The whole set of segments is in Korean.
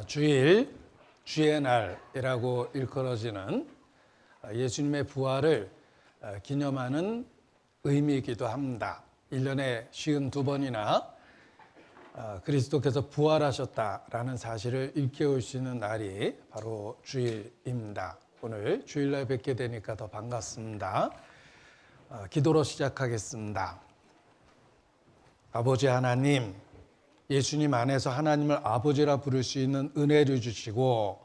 주일, 주의 날이라고 일컬어지는 예수님의 부활을 기념하는 의미이기도 합니다. 1년에 52번이나 그리스도께서 부활하셨다라는 사실을 일깨울 수 있는 날이 바로 주일입니다. 오늘 주일날 뵙게 되니까 더 반갑습니다. 기도로 시작하겠습니다. 아버지 하나님, 예수님 안에서 하나님을 아버지라 부를 수 있는 은혜를 주시고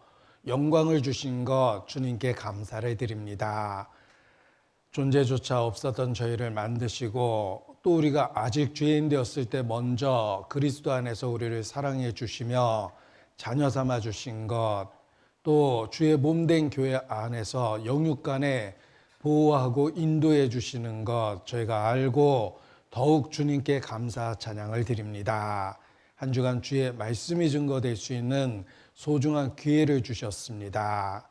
영광을 주신 것 주님께 감사를 드립니다. 존재조차 없었던 저희를 만드시고 또 우리가 아직 죄인 되었을 때 먼저 그리스도 안에서 우리를 사랑해 주시며 자녀 삼아 주신 것, 또 주의 몸된 교회 안에서 영육간에 보호하고 인도해 주시는 것 저희가 알고 더욱 주님께 감사 찬양을 드립니다. 한 주간 주의 말씀이 증거될 수 있는 소중한 기회를 주셨습니다.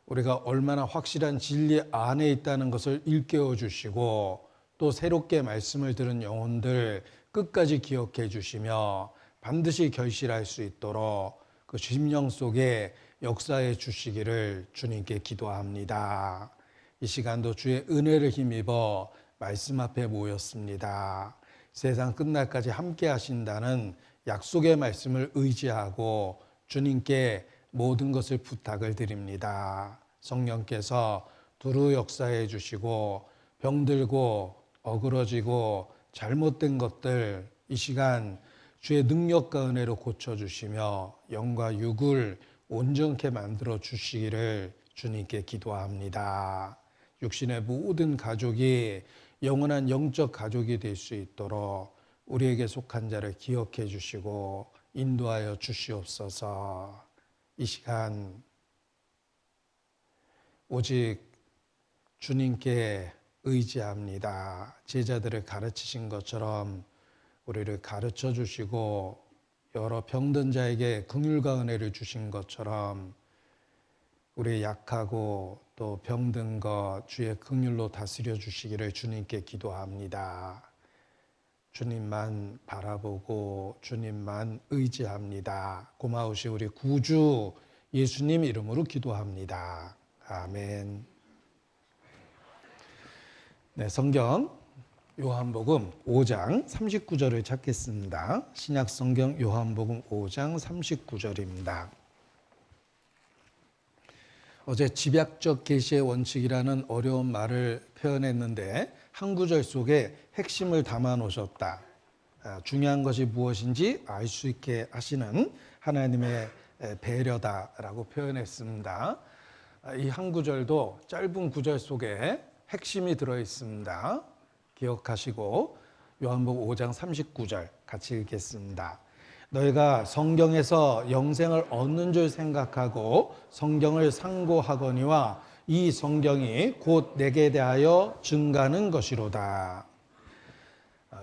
우리가 얼마나 확실한 진리 안에 있다는 것을 일깨워 주시고 또 새롭게 말씀을 들은 영혼들 끝까지 기억해 주시며 반드시 결실할 수 있도록 그 심령 속에 역사해 주시기를 주님께 기도합니다. 이 시간도 주의 은혜를 힘입어 말씀 앞에 모였습니다. 세상 끝날까지 함께 하신다는 약속의 말씀을 의지하고 주님께 모든 것을 부탁을 드립니다. 성령께서 두루 역사해 주시고 병들고 어그러지고 잘못된 것들 이 시간 주의 능력과 은혜로 고쳐주시며 영과 육을 온전케 만들어 주시기를 주님께 기도합니다. 육신의 모든 가족이 영원한 영적 가족이 될 수 있도록 우리에게 속한 자를 기억해 주시고 인도하여 주시옵소서. 이 시간 오직 주님께 의지합니다. 제자들을 가르치신 것처럼 우리를 가르쳐 주시고 여러 병든 자에게 긍휼과 은혜를 주신 것처럼 우리 약하고 또 병든 것 주의 긍휼로 다스려 주시기를 주님께 기도합니다. 주님만 바라보고 주님만 의지합니다. 고마우시 우리 구주 예수님 이름으로 기도합니다. 아멘. 네, 성경 요한복음 5장 39절을 찾겠습니다. 신약 성경 요한복음 5장 39절입니다. 어제 집약적 계시의 원칙이라는 어려운 말을 표현했는데 한 구절 속에 핵심을 담아 놓으셨다. 중요한 것이 무엇인지 알 수 있게 하시는 하나님의 배려다라고 표현했습니다. 이 한 구절도 짧은 구절 속에 핵심이 들어 있습니다. 기억하시고 요한복음 5장 39절 같이 읽겠습니다. 너희가 성경에서 영생을 얻는 줄 생각하고 성경을 상고하거니와 이 성경이 곧 내게 대하여 증가하는 것이로다.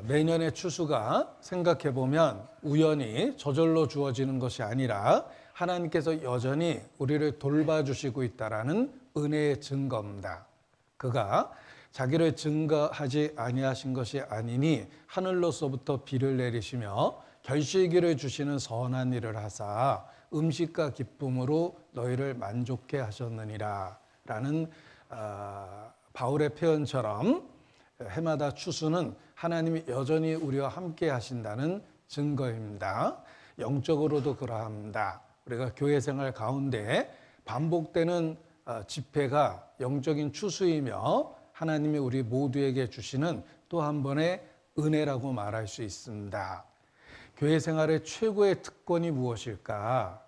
매년의 추수가 생각해보면 우연히 저절로 주어지는 것이 아니라 하나님께서 여전히 우리를 돌봐주시고 있다는 은혜의 증거입니다. 그가 자기를 증거하지 아니하신 것이 아니니 하늘로서부터 비를 내리시며 결실기를 주시는 선한 일을 하사 음식과 기쁨으로 너희를 만족케 하셨느니라 라는 바울의 표현처럼 해마다 추수는 하나님이 여전히 우리와 함께 하신다는 증거입니다. 영적으로도 그러합니다. 우리가 교회 생활 가운데 반복되는 집회가 영적인 추수이며 하나님이 우리 모두에게 주시는 또 한 번의 은혜라고 말할 수 있습니다. 교회 생활의 최고의 특권이 무엇일까?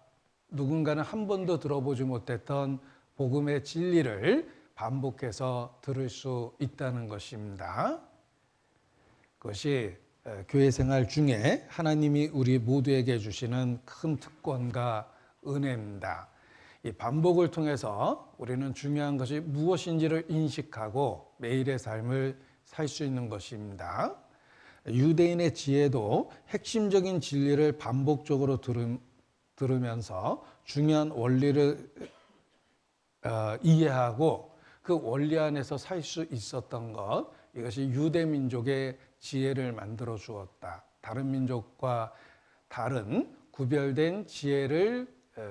누군가는 한 번도 들어보지 못했던 복음의 진리를 반복해서 들을 수 있다는 것입니다. 그것이 교회 생활 중에 하나님이 우리 모두에게 주시는 큰 특권과 은혜입니다. 이 반복을 통해서 우리는 중요한 것이 무엇인지를 인식하고 매일의 삶을 살 수 있는 것입니다. 유대인의 지혜도 핵심적인 진리를 반복적으로 들으면서 중요한 원리를 이해하고 그 원리 안에서 살 수 있었던 것, 이것이 유대 민족의 지혜를 만들어 주었다. 다른 민족과 다른 구별된 지혜를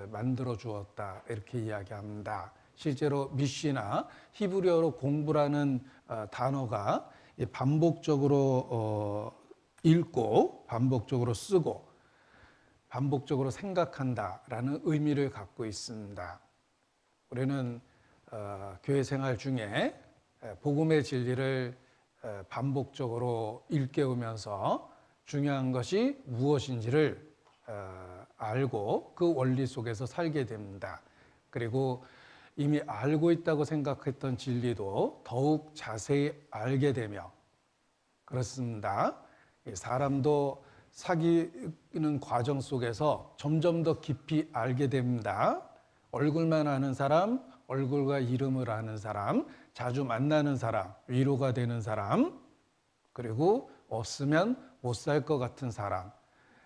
만들어 주었다 이렇게 이야기합니다. 실제로 미시나 히브리어로 공부라는 단어가 반복적으로 읽고 반복적으로 쓰고 반복적으로 생각한다라는 의미를 갖고 있습니다. 우리는 교회 생활 중에 복음의 진리를 반복적으로 일깨우면서 중요한 것이 무엇인지를 알고 그 원리 속에서 살게 됩니다. 그리고 이미 알고 있다고 생각했던 진리도 더욱 자세히 알게 되며 그렇습니다. 사람도 사귀는 과정 속에서 점점 더 깊이 알게 됩니다. 얼굴만 아는 사람, 얼굴과 이름을 아는 사람, 자주 만나는 사람, 위로가 되는 사람, 그리고 없으면 못 살 것 같은 사람.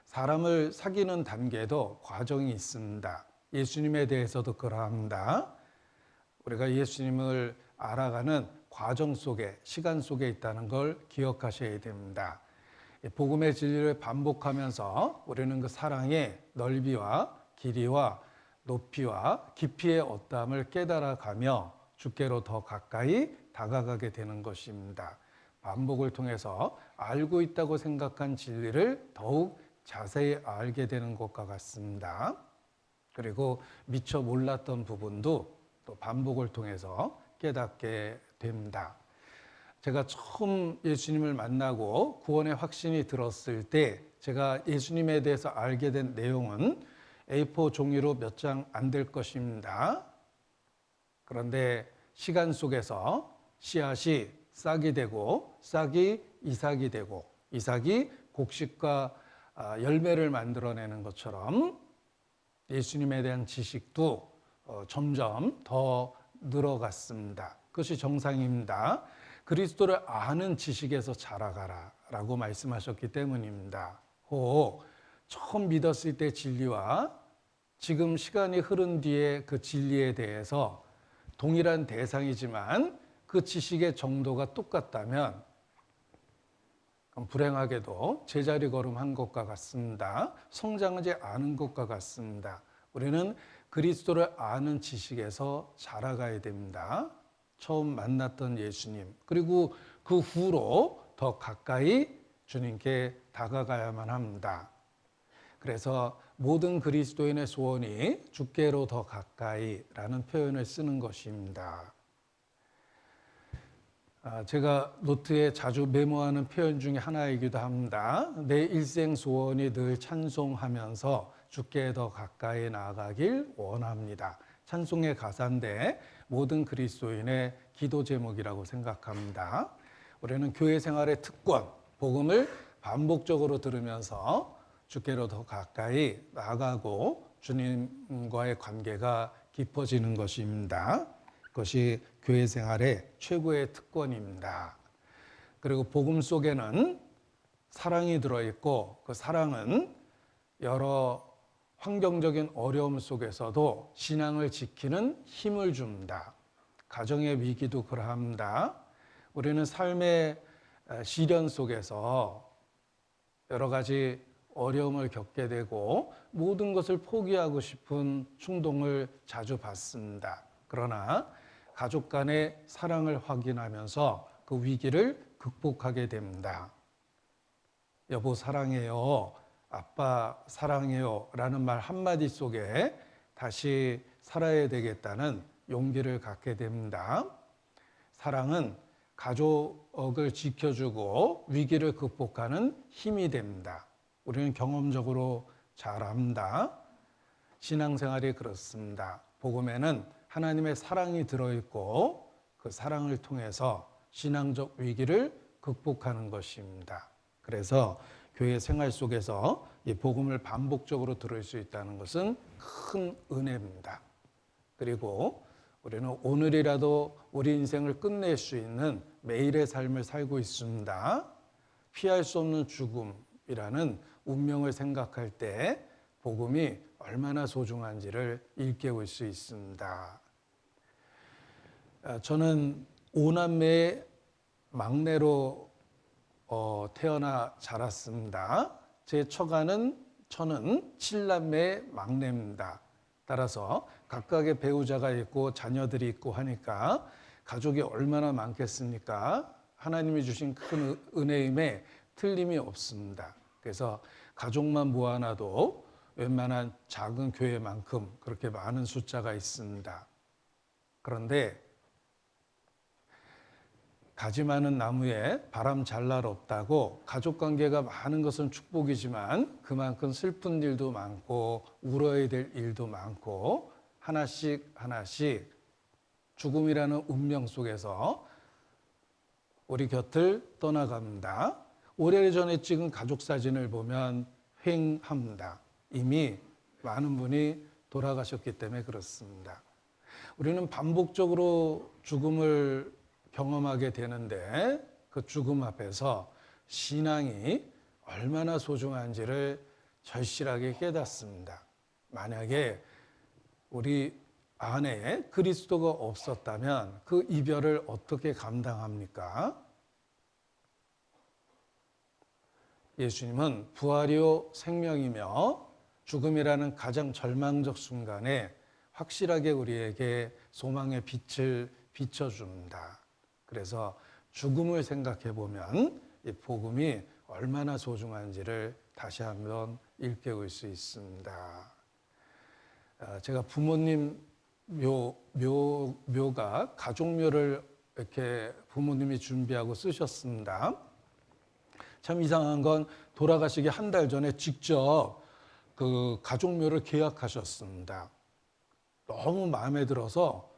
사람을 사귀는 단계도 과정이 있습니다. 예수님에 대해서도 그러합니다. 우리가 예수님을 알아가는 과정 속에, 시간 속에 있다는 걸 기억하셔야 됩니다. 복음의 진리를 반복하면서 우리는 그 사랑의 넓이와 길이와 높이와 깊이의 어떠함을 깨달아가며 주께로 더 가까이 다가가게 되는 것입니다. 반복을 통해서 알고 있다고 생각한 진리를 더욱 자세히 알게 되는 것과 같습니다. 그리고 미처 몰랐던 부분도 또 반복을 통해서 깨닫게 됩니다. 제가 처음 예수님을 만나고 구원의 확신이 들었을 때 제가 예수님에 대해서 알게 된 내용은 A4 종이로 몇 장 안 될 것입니다. 그런데 시간 속에서 씨앗이 싹이 되고 싹이 이삭이 되고 이삭이 곡식과 열매를 만들어내는 것처럼 예수님에 대한 지식도 점점 더 늘어갔습니다. 그것이 정상입니다. 그리스도를 아는 지식에서 자라가라 라고 말씀하셨기 때문입니다. 혹 처음 믿었을 때 진리와 지금 시간이 흐른 뒤에 그 진리에 대해서 동일한 대상이지만 그 지식의 정도가 똑같다면 불행하게도 제자리 걸음한 것과 같습니다. 성장하지 않은 것과 같습니다. 우리는 그리스도를 아는 지식에서 자라가야 됩니다. 처음 만났던 예수님, 그리고 그 후로 더 가까이 주님께 다가가야만 합니다. 그래서 모든 그리스도인의 소원이 주께로 더 가까이라는 표현을 쓰는 것입니다. 제가 노트에 자주 메모하는 표현 중에 하나이기도 합니다. 내 일생 소원이 늘 찬송하면서 주께 더 가까이 나아가길 원합니다. 찬송의 가사인데 모든 그리스도인의 기도 제목이라고 생각합니다. 우리는 교회 생활의 특권, 복음을 반복적으로 들으면서 주께로 더 가까이 나아가고 주님과의 관계가 깊어지는 것입니다. 그것이 교회 생활의 최고의 특권입니다. 그리고 복음 속에는 사랑이 들어있고 그 사랑은 여러 환경적인 어려움 속에서도 신앙을 지키는 힘을 줍니다. 가정의 위기도 그러합니다. 우리는 삶의 시련 속에서 여러 가지 어려움을 겪게 되고 모든 것을 포기하고 싶은 충동을 자주 받습니다. 그러나 가족 간의 사랑을 확인하면서 그 위기를 극복하게 됩니다. 여보 사랑해요, 아빠 사랑해요 라는 말 한마디 속에 다시 살아야 되겠다는 용기를 갖게 됩니다. 사랑은 가족을 지켜주고 위기를 극복하는 힘이 됩니다. 우리는 경험적으로 잘 압니다. 신앙생활이 그렇습니다. 복음에는 하나님의 사랑이 들어있고 그 사랑을 통해서 신앙적 위기를 극복하는 것입니다. 그래서 교회 생활 속에서 이 복음을 반복적으로 들을 수 있다는 것은 큰 은혜입니다. 그리고 우리는 오늘이라도 우리 인생을 끝낼 수 있는 매일의 삶을 살고 있습니다. 피할 수 없는 죽음이라는 운명을 생각할 때 복음이 얼마나 소중한지를 일깨울 수 있습니다. 저는 5남매의 막내로 태어나 자랐습니다. 제 처가는 저는 7남매의 막내입니다. 따라서 각각의 배우자가 있고 자녀들이 있고 하니까 가족이 얼마나 많겠습니까? 하나님이 주신 큰 은혜임에 틀림이 없습니다. 그래서 가족만 모아놔도 웬만한 작은 교회만큼 그렇게 많은 숫자가 있습니다. 그런데 가지 많은 나무에 바람 잘 날 없다고 가족 관계가 많은 것은 축복이지만 그만큼 슬픈 일도 많고 울어야 될 일도 많고 하나씩 하나씩 죽음이라는 운명 속에서 우리 곁을 떠나갑니다. 오래전에 찍은 가족 사진을 보면 휑합니다. 이미 많은 분이 돌아가셨기 때문에 그렇습니다. 우리는 반복적으로 죽음을 경험하게 되는데 그 죽음 앞에서 신앙이 얼마나 소중한지를 절실하게 깨닫습니다. 만약에 우리 안에 그리스도가 없었다면 그 이별을 어떻게 감당합니까? 예수님은 부활이요 생명이며 죽음이라는 가장 절망적 순간에 확실하게 우리에게 소망의 빛을 비춰줍니다. 그래서 죽음을 생각해 보면 이 복음이 얼마나 소중한지를 다시 한번 일깨울 수 있습니다. 제가 부모님 묘가 가족묘를 이렇게 부모님이 준비하고 쓰셨습니다. 참 이상한 건 돌아가시기 한 달 전에 직접 그 가족묘를 계약하셨습니다. 너무 마음에 들어서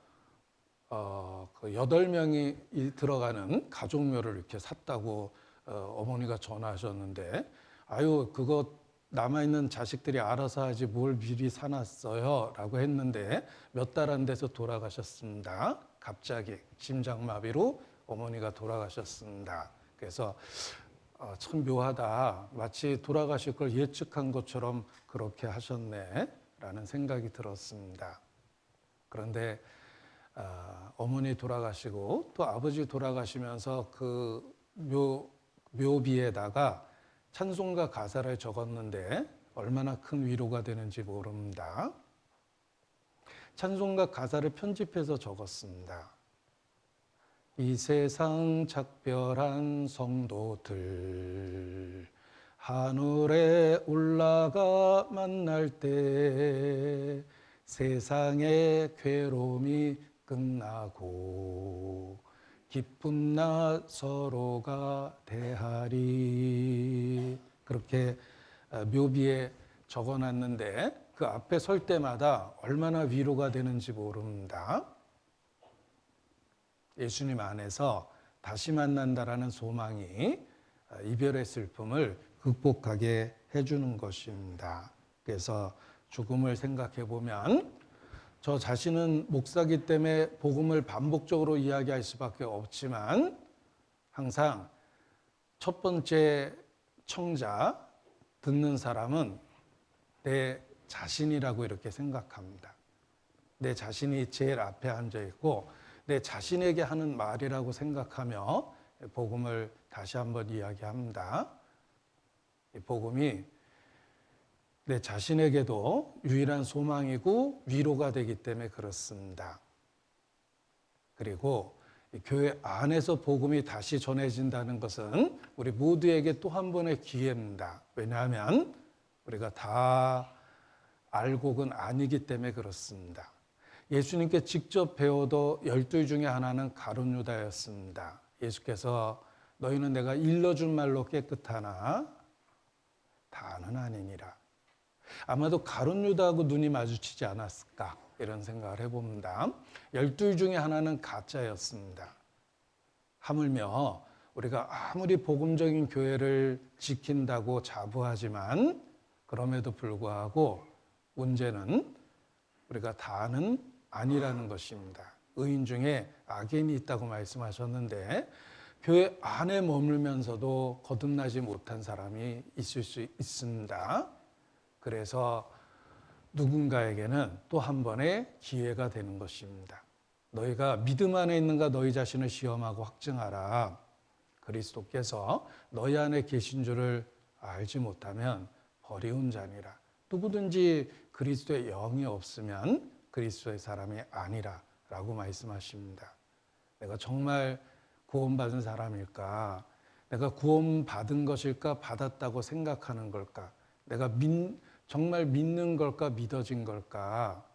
그 8명이 들어가는 가족묘를 이렇게 샀다고 어머니가 전화하셨는데 아유 그거 남아있는 자식들이 알아서 하지 뭘 미리 사놨어요 라고 했는데 몇 달 안 돼서 돌아가셨습니다. 갑자기 심장마비로 어머니가 돌아가셨습니다. 그래서 참 묘하다. 마치 돌아가실 걸 예측한 것처럼 그렇게 하셨네 라는 생각이 들었습니다. 그런데 어머니 돌아가시고 또 아버지 돌아가시면서 그 묘비에다가 찬송가 가사를 적었는데 얼마나 큰 위로가 되는지 모릅니다. 찬송가 가사를 편집해서 적었습니다. 이 세상 작별한 성도들 하늘에 올라가 만날 때 세상의 괴로움이 끝나고 기쁜 날 서로가 대하리 그렇게 묘비에 적어놨는데 그 앞에 설 때마다 얼마나 위로가 되는지 모릅니다. 예수님 안에서 다시 만난다라는 소망이 이별의 슬픔을 극복하게 해주는 것입니다. 그래서 죽음을 생각해 보면 저 자신은 목사기 때문에 복음을 반복적으로 이야기할 수밖에 없지만 항상 첫 번째 청자 듣는 사람은 내 자신이라고 이렇게 생각합니다. 내 자신이 제일 앞에 앉아 있고 내 자신에게 하는 말이라고 생각하며 복음을 다시 한번 이야기합니다. 이 복음이 내 자신에게도 유일한 소망이고 위로가 되기 때문에 그렇습니다. 그리고 교회 안에서 복음이 다시 전해진다는 것은 우리 모두에게 또 한 번의 기회입니다. 왜냐하면 우리가 다 알곡은 아니기 때문에 그렇습니다. 예수님께 직접 배워도 12 중에 하나는 가룟 유다였습니다. 예수께서 너희는 내가 일러준 말로 깨끗하나 다는 아니니라. 아마도 가룟 유다하고 눈이 마주치지 않았을까 이런 생각을 해봅니다. 12 중에 하나는 가짜였습니다. 하물며 우리가 아무리 복음적인 교회를 지킨다고 자부하지만 그럼에도 불구하고 문제는 우리가 다는 아니라는 것입니다. 의인 중에 악인이 있다고 말씀하셨는데 교회 안에 머물면서도 거듭나지 못한 사람이 있을 수 있습니다. 그래서 누군가에게는 또 한 번의 기회가 되는 것입니다. 너희가 믿음 안에 있는가 너희 자신을 시험하고 확증하라. 그리스도께서 너희 안에 계신 줄을 알지 못하면 버리운 자니라. 누구든지 그리스도의 영이 없으면 그리스도의 사람이 아니라라고 말씀하십니다. 내가 정말 구원받은 사람일까? 내가 구원받은 것일까? 받았다고 생각하는 걸까? 내가 정말 믿는 걸까? 믿어진 걸까?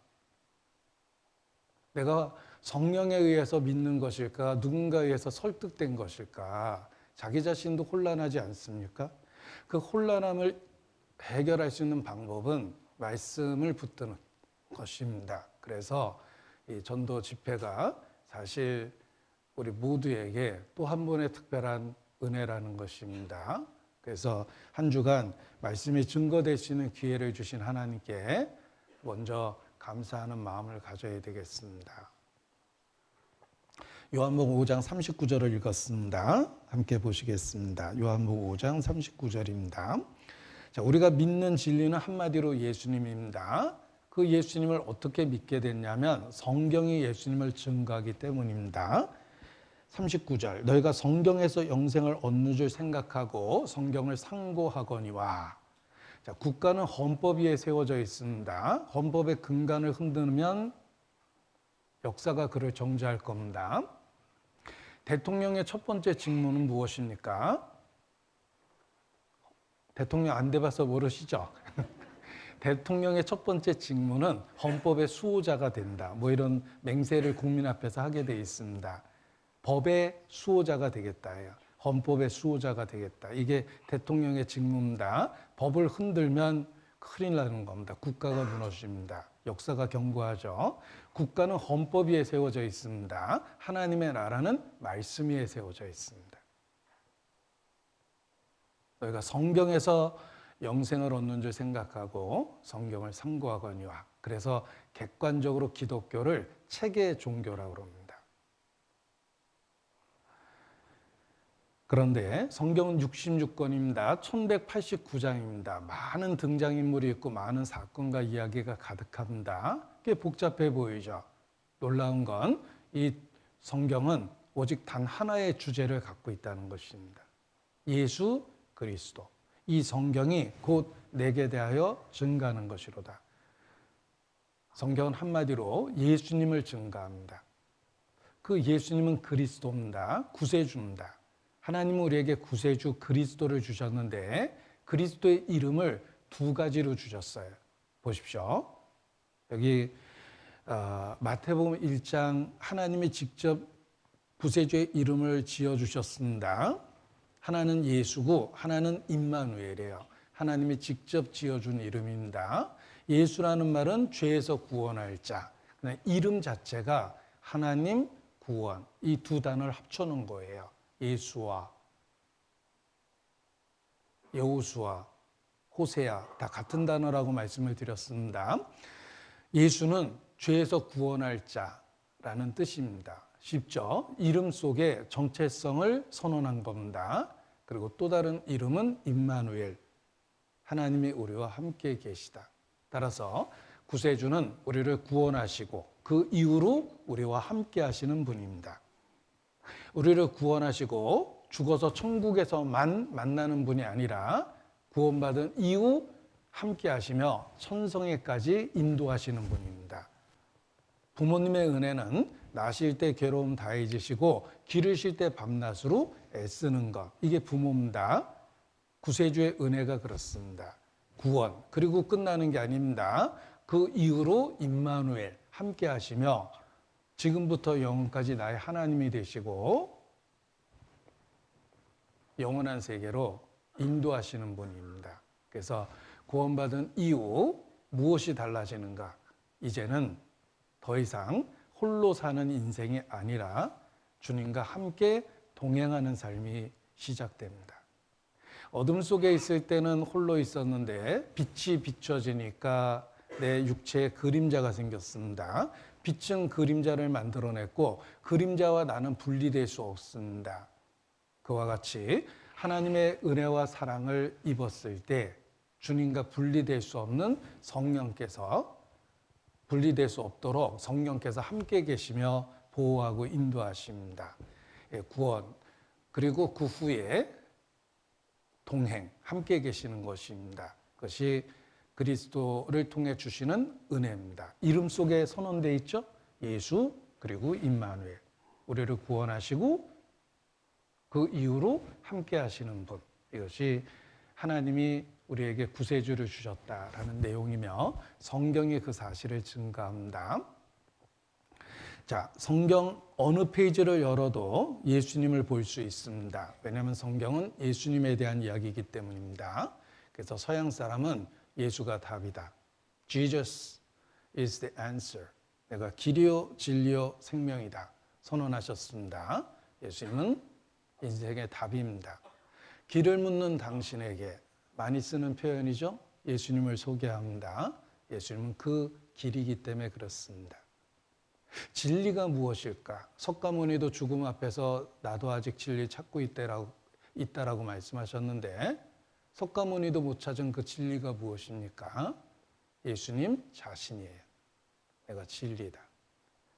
내가 성령에 의해서 믿는 것일까? 누군가에 의해서 설득된 것일까? 자기 자신도 혼란하지 않습니까? 그 혼란함을 해결할 수 있는 방법은 말씀을 붙드는 것입니다. 그래서 이 전도 집회가 사실 우리 모두에게 또 한 번의 특별한 은혜라는 것입니다. 그래서 한 주간 말씀이 증거될 수 있는 기회를 주신 하나님께 먼저 감사하는 마음을 가져야 되겠습니다. 요한복음 5장 39절을 읽었습니다. 함께 보시겠습니다. 요한복음 5장 39절입니다. 자, 우리가 믿는 진리는 한마디로 예수님입니다. 그 예수님을 어떻게 믿게 됐냐면 성경이 예수님을 증거하기 때문입니다. 39절, 너희가 성경에서 영생을 얻는 줄 생각하고 성경을 상고하거니와. 자, 국가는 헌법 위에 세워져 있습니다. 헌법의 근간을 흔들면 역사가 그를 정지할 겁니다. 대통령의 첫 번째 직무는 무엇입니까? 대통령 안 돼봐서 모르시죠? 대통령의 첫 번째 직무는 헌법의 수호자가 된다. 뭐 이런 맹세를 국민 앞에서 하게 돼 있습니다. 법의 수호자가 되겠다예요. 헌법의 수호자가 되겠다. 이게 대통령의 직무입니다. 법을 흔들면 큰일 나는 겁니다. 국가가 무너집니다. 역사가 경고하죠. 국가는 헌법 위에 세워져 있습니다. 하나님의 나라는 말씀 위에 세워져 있습니다. 너희가 성경에서 영생을 얻는 줄 생각하고 성경을 상고하거니와. 그래서 객관적으로 기독교를 체계 종교라고 합니다. 그런데 성경은 66권입니다. 1189장입니다. 많은 등장인물이 있고 많은 사건과 이야기가 가득합니다. 꽤 복잡해 보이죠. 놀라운 건 이 성경은 오직 단 하나의 주제를 갖고 있다는 것입니다. 예수 그리스도. 이 성경이 곧 내게 대하여 증가하는 것이로다. 성경은 한마디로 예수님을 증가합니다. 그 예수님은 그리스도입니다. 구세주입니다. 하나님은 우리에게 구세주 그리스도를 주셨는데 그리스도의 이름을 두 가지로 주셨어요. 보십시오. 여기 마태복음 1장 하나님이 직접 구세주의 이름을 지어주셨습니다. 하나는 예수고 하나는 임마누엘이에요. 하나님이 직접 지어준 이름입니다. 예수라는 말은 죄에서 구원할 자. 이름 자체가 하나님 구원. 이 두 단어를 합쳐놓은 거예요. 예수와 여호수아, 호세아 다 같은 단어라고 말씀을 드렸습니다. 예수는 죄에서 구원할 자라는 뜻입니다. 쉽죠? 이름 속에 정체성을 선언한 겁니다. 그리고 또 다른 이름은 임마누엘, 하나님이 우리와 함께 계시다. 따라서 구세주는 우리를 구원하시고 그 이후로 우리와 함께 하시는 분입니다. 우리를 구원하시고 죽어서 천국에서만 만나는 분이 아니라 구원받은 이후 함께 하시며 천성에까지 인도하시는 분입니다. 부모님의 은혜는 나실 때 괴로움 다 잊으시고 기르실 때 밤낮으로 애쓰는 것. 이게 부모입니다. 구세주의 은혜가 그렇습니다. 구원. 그리고 끝나는 게 아닙니다. 그 이후로 임마누엘 함께 하시며 지금부터 영원까지 나의 하나님이 되시고 영원한 세계로 인도하시는 분입니다. 그래서 구원받은 이후 무엇이 달라지는가? 이제는 더 이상 홀로 사는 인생이 아니라 주님과 함께 동행하는 삶이 시작됩니다. 어둠 속에 있을 때는 홀로 있었는데 빛이 비춰지니까 내 육체에 그림자가 생겼습니다. 빛은 그림자를 만들어냈고 그림자와 나는 분리될 수 없습니다. 그와 같이 하나님의 은혜와 사랑을 입었을 때 주님과 분리될 수 없는 성령께서 분리될 수 없도록 성령께서 함께 계시며 보호하고 인도하십니다. 구원 그리고 그 후에 동행 함께 계시는 것입니다. 그것이 그리스도를 통해 주시는 은혜입니다. 이름 속에 선언되어 있죠? 예수 그리고 임마누엘. 우리를 구원하시고 그 이후로 함께 하시는 분. 이것이 하나님이 우리에게 구세주를 주셨다라는 내용이며 성경이 그 사실을 증거합니다. 자, 성경 어느 페이지를 열어도 예수님을 볼 수 있습니다. 왜냐하면 성경은 예수님에 대한 이야기이기 때문입니다. 그래서 서양 사람은 예수가 답이다. Jesus is the answer. 내가 길이요 진리요 생명이다. 선언하셨습니다. 예수님은 인생의 답입니다. 길을 묻는 당신에게 많이 쓰는 표현이죠. 예수님을 소개합니다. 예수님은 그 길이기 때문에 그렇습니다. 진리가 무엇일까? 석가모니도 죽음 앞에서 나도 아직 진리 찾고 있다라고 말씀하셨는데 석가모니도 못 찾은 그 진리가 무엇입니까? 예수님 자신이에요. 내가 진리다.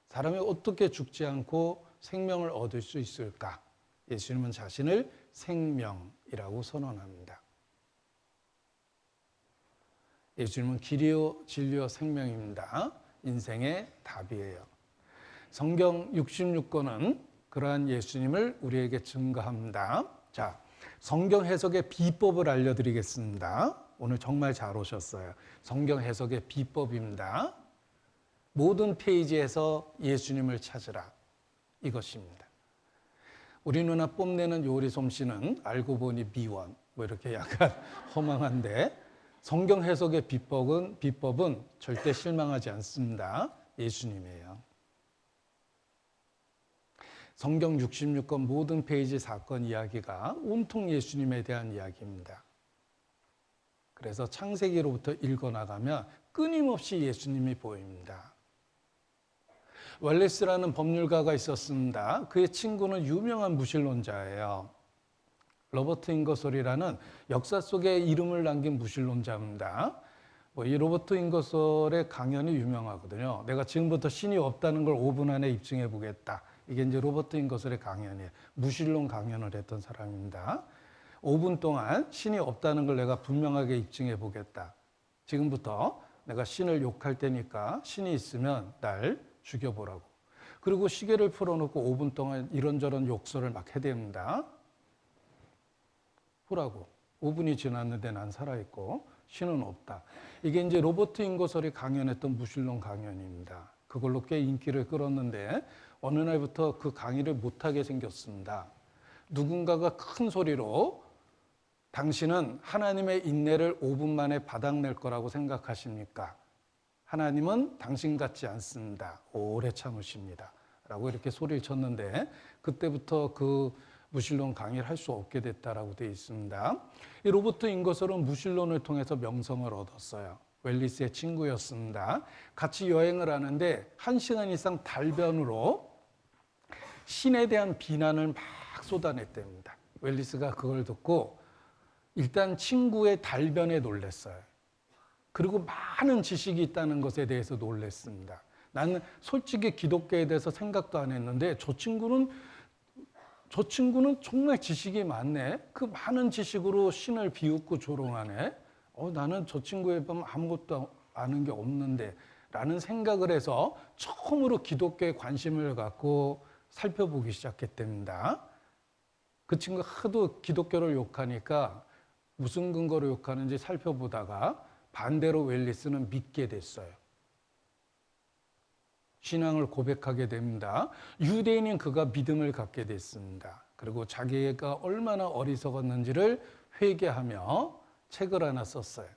사람이 어떻게 죽지 않고 생명을 얻을 수 있을까? 예수님은 자신을 생명이라고 선언합니다. 예수님은 길이요 진리요 생명입니다. 인생의 답이에요. 성경 66권은 그러한 예수님을 우리에게 증거합니다. 자, 성경 해석의 비법을 알려드리겠습니다. 오늘 정말 잘 오셨어요. 성경 해석의 비법입니다. 모든 페이지에서 예수님을 찾으라. 이것입니다. 우리 누나 뽐내는 요리 솜씨는 알고 보니 미원. 뭐 이렇게 약간 허망한데 성경 해석의 비법은 절대 실망하지 않습니다. 예수님이에요. 성경 66권 모든 페이지 사건 이야기가 온통 예수님에 대한 이야기입니다. 그래서 창세기로부터 읽어나가면 끊임없이 예수님이 보입니다. 웰리스라는 법률가가 있었습니다. 그의 친구는 유명한 무신론자예요. 로버트 잉거솔이라는 역사 속에 이름을 남긴 무신론자입니다. 이 로버트 잉거솔의 강연이 유명하거든요. 내가 지금부터 신이 없다는 걸 5분 안에 입증해 보겠다. 이게 이제 로버트 잉거솔의 강연이에요. 무신론 강연을 했던 사람입니다. 5분 동안 신이 없다는 걸 내가 분명하게 입증해 보겠다. 지금부터 내가 신을 욕할 테니까 신이 있으면 날 죽여보라고. 그리고 시계를 풀어놓고 5분 동안 이런저런 욕설을 막 해댑니다. 보라고. 5분이 지났는데 난 살아있고 신은 없다. 이게 이제 로버트 잉거솔이 강연했던 무신론 강연입니다. 그걸로 꽤 인기를 끌었는데 어느 날부터 그 강의를 못하게 생겼습니다. 누군가가 큰 소리로 당신은 하나님의 인내를 5분 만에 바닥낼 거라고 생각하십니까? 하나님은 당신 같지 않습니다. 오래 참으십니다. 라고 이렇게 소리를 쳤는데 그때부터 그 무신론 강의를 할 수 없게 됐다라고 되어 있습니다. 이 로버트 잉거솔은 무신론을 통해서 명성을 얻었어요. 웰리스의 친구였습니다. 같이 여행을 하는데 1시간 이상 달변으로 신에 대한 비난을 막 쏟아냈답니다. 웰리스가 그걸 듣고 일단 친구의 달변에 놀랐어요. 그리고 많은 지식이 있다는 것에 대해서 놀랐습니다. 나는 솔직히 기독교에 대해서 생각도 안 했는데 저 친구는 정말 지식이 많네. 그 많은 지식으로 신을 비웃고 조롱하네. 나는 저 친구에 보면 아무것도 아는 게 없는데 라는 생각을 해서 처음으로 기독교에 관심을 갖고 살펴보기 시작했답니다. 그 친구가 하도 기독교를 욕하니까 무슨 근거로 욕하는지 살펴보다가 반대로 웰리스는 믿게 됐어요. 신앙을 고백하게 됩니다. 유대인인 그가 믿음을 갖게 됐습니다. 그리고 자기가 얼마나 어리석었는지를 회개하며 책을 하나 썼어요.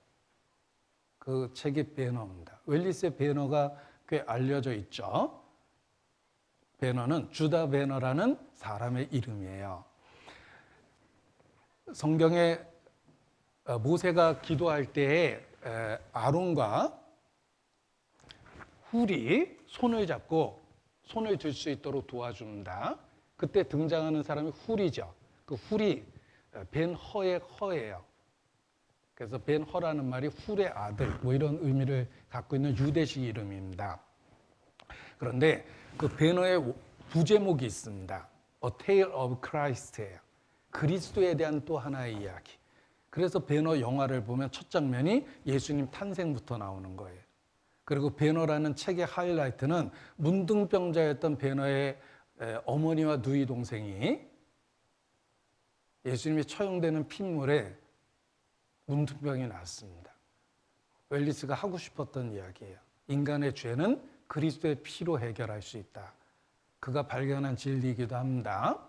그 책이 배너입니다. 웰리스의 배너가 꽤 알려져 있죠. 배너는 주다 배너라는 사람의 이름이에요. 성경에 모세가 기도할 때에 아론과 훌이 손을 잡고 손을 들 수 있도록 도와줍니다. 그때 등장하는 사람이 훌이죠. 그 훌이 벤허의 허예요. 그래서 벤허라는 말이 훌의 아들 뭐 이런 의미를 갖고 있는 유대식 이름입니다. 그런데 그 벤허의 부제목이 있습니다. A Tale of Christ예요. 그리스도에 대한 또 하나의 이야기. 그래서 배너 영화를 보면 첫 장면이 예수님 탄생부터 나오는 거예요. 그리고 배너라는 책의 하이라이트는 문둥병자였던 배너의 어머니와 누이 동생이 예수님이 처형되는 핏물에 문둥병이 났습니다. 웰리스가 하고 싶었던 이야기예요. 인간의 죄는 그리스도의 피로 해결할 수 있다. 그가 발견한 진리이기도 합니다.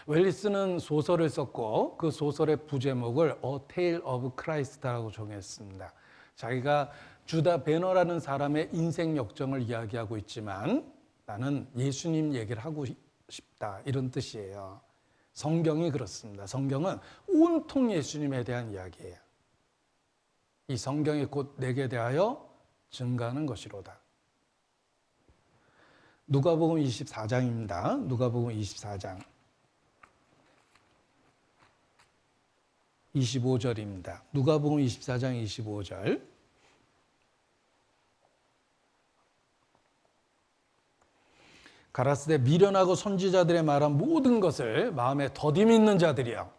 웰리스는 소설을 썼고 그 소설의 부제목을 A Tale of Christ라고 정했습니다. 자기가 주다 베너라는 사람의 인생 역정을 이야기하고 있지만 나는 예수님 얘기를 하고 싶다, 이런 뜻이에요. 성경이 그렇습니다. 성경은 온통 예수님에 대한 이야기예요. 이 성경이 곧 내게 대하여 증가하는 것이로다. 누가복음 24장입니다. 누가복음 24장 25절입니다. 누가복음 24장 25절. 가라스되 미련하고 선지자들의 말한 모든 것을 마음에 더디 믿는 자들이여.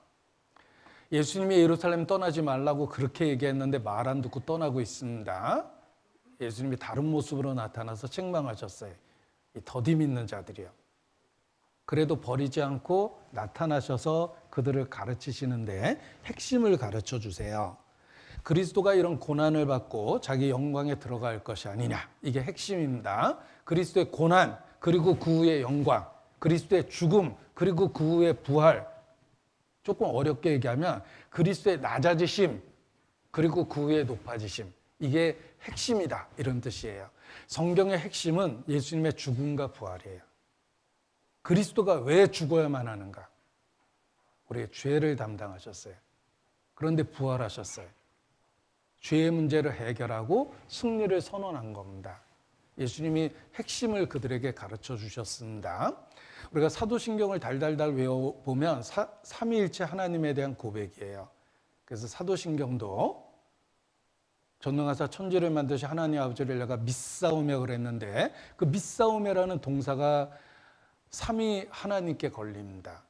예수님이 예루살렘 떠나지 말라고 그렇게 얘기했는데 말 안 듣고 떠나고 있습니다. 예수님이 다른 모습으로 나타나서 책망하셨어요. 이 더디 믿는 자들이여. 그래도 버리지 않고 나타나셔서 그들을 가르치시는데 핵심을 가르쳐 주세요. 그리스도가 이런 고난을 받고 자기 영광에 들어갈 것이 아니냐. 이게 핵심입니다. 그리스도의 고난, 그리고 그 후의 영광, 그리스도의 죽음, 그리고 그 후의 부활. 조금 어렵게 얘기하면 그리스도의 낮아지심, 그리고 그 후의 높아지심. 이게 핵심이다, 이런 뜻이에요. 성경의 핵심은 예수님의 죽음과 부활이에요. 그리스도가 왜 죽어야만 하는가? 우리의 죄를 담당하셨어요. 그런데 부활하셨어요. 죄의 문제를 해결하고 승리를 선언한 겁니다. 예수님이 핵심을 그들에게 가르쳐 주셨습니다. 우리가 사도신경을 달달달 외워보면 삼위일체 하나님에 대한 고백이에요. 그래서 사도신경도 전능하사 천지를 만드신 하나님 아버지를 내가 믿사오며 그랬는데 그 믿사오며라는 동사가 삼위 하나님께 걸립니다.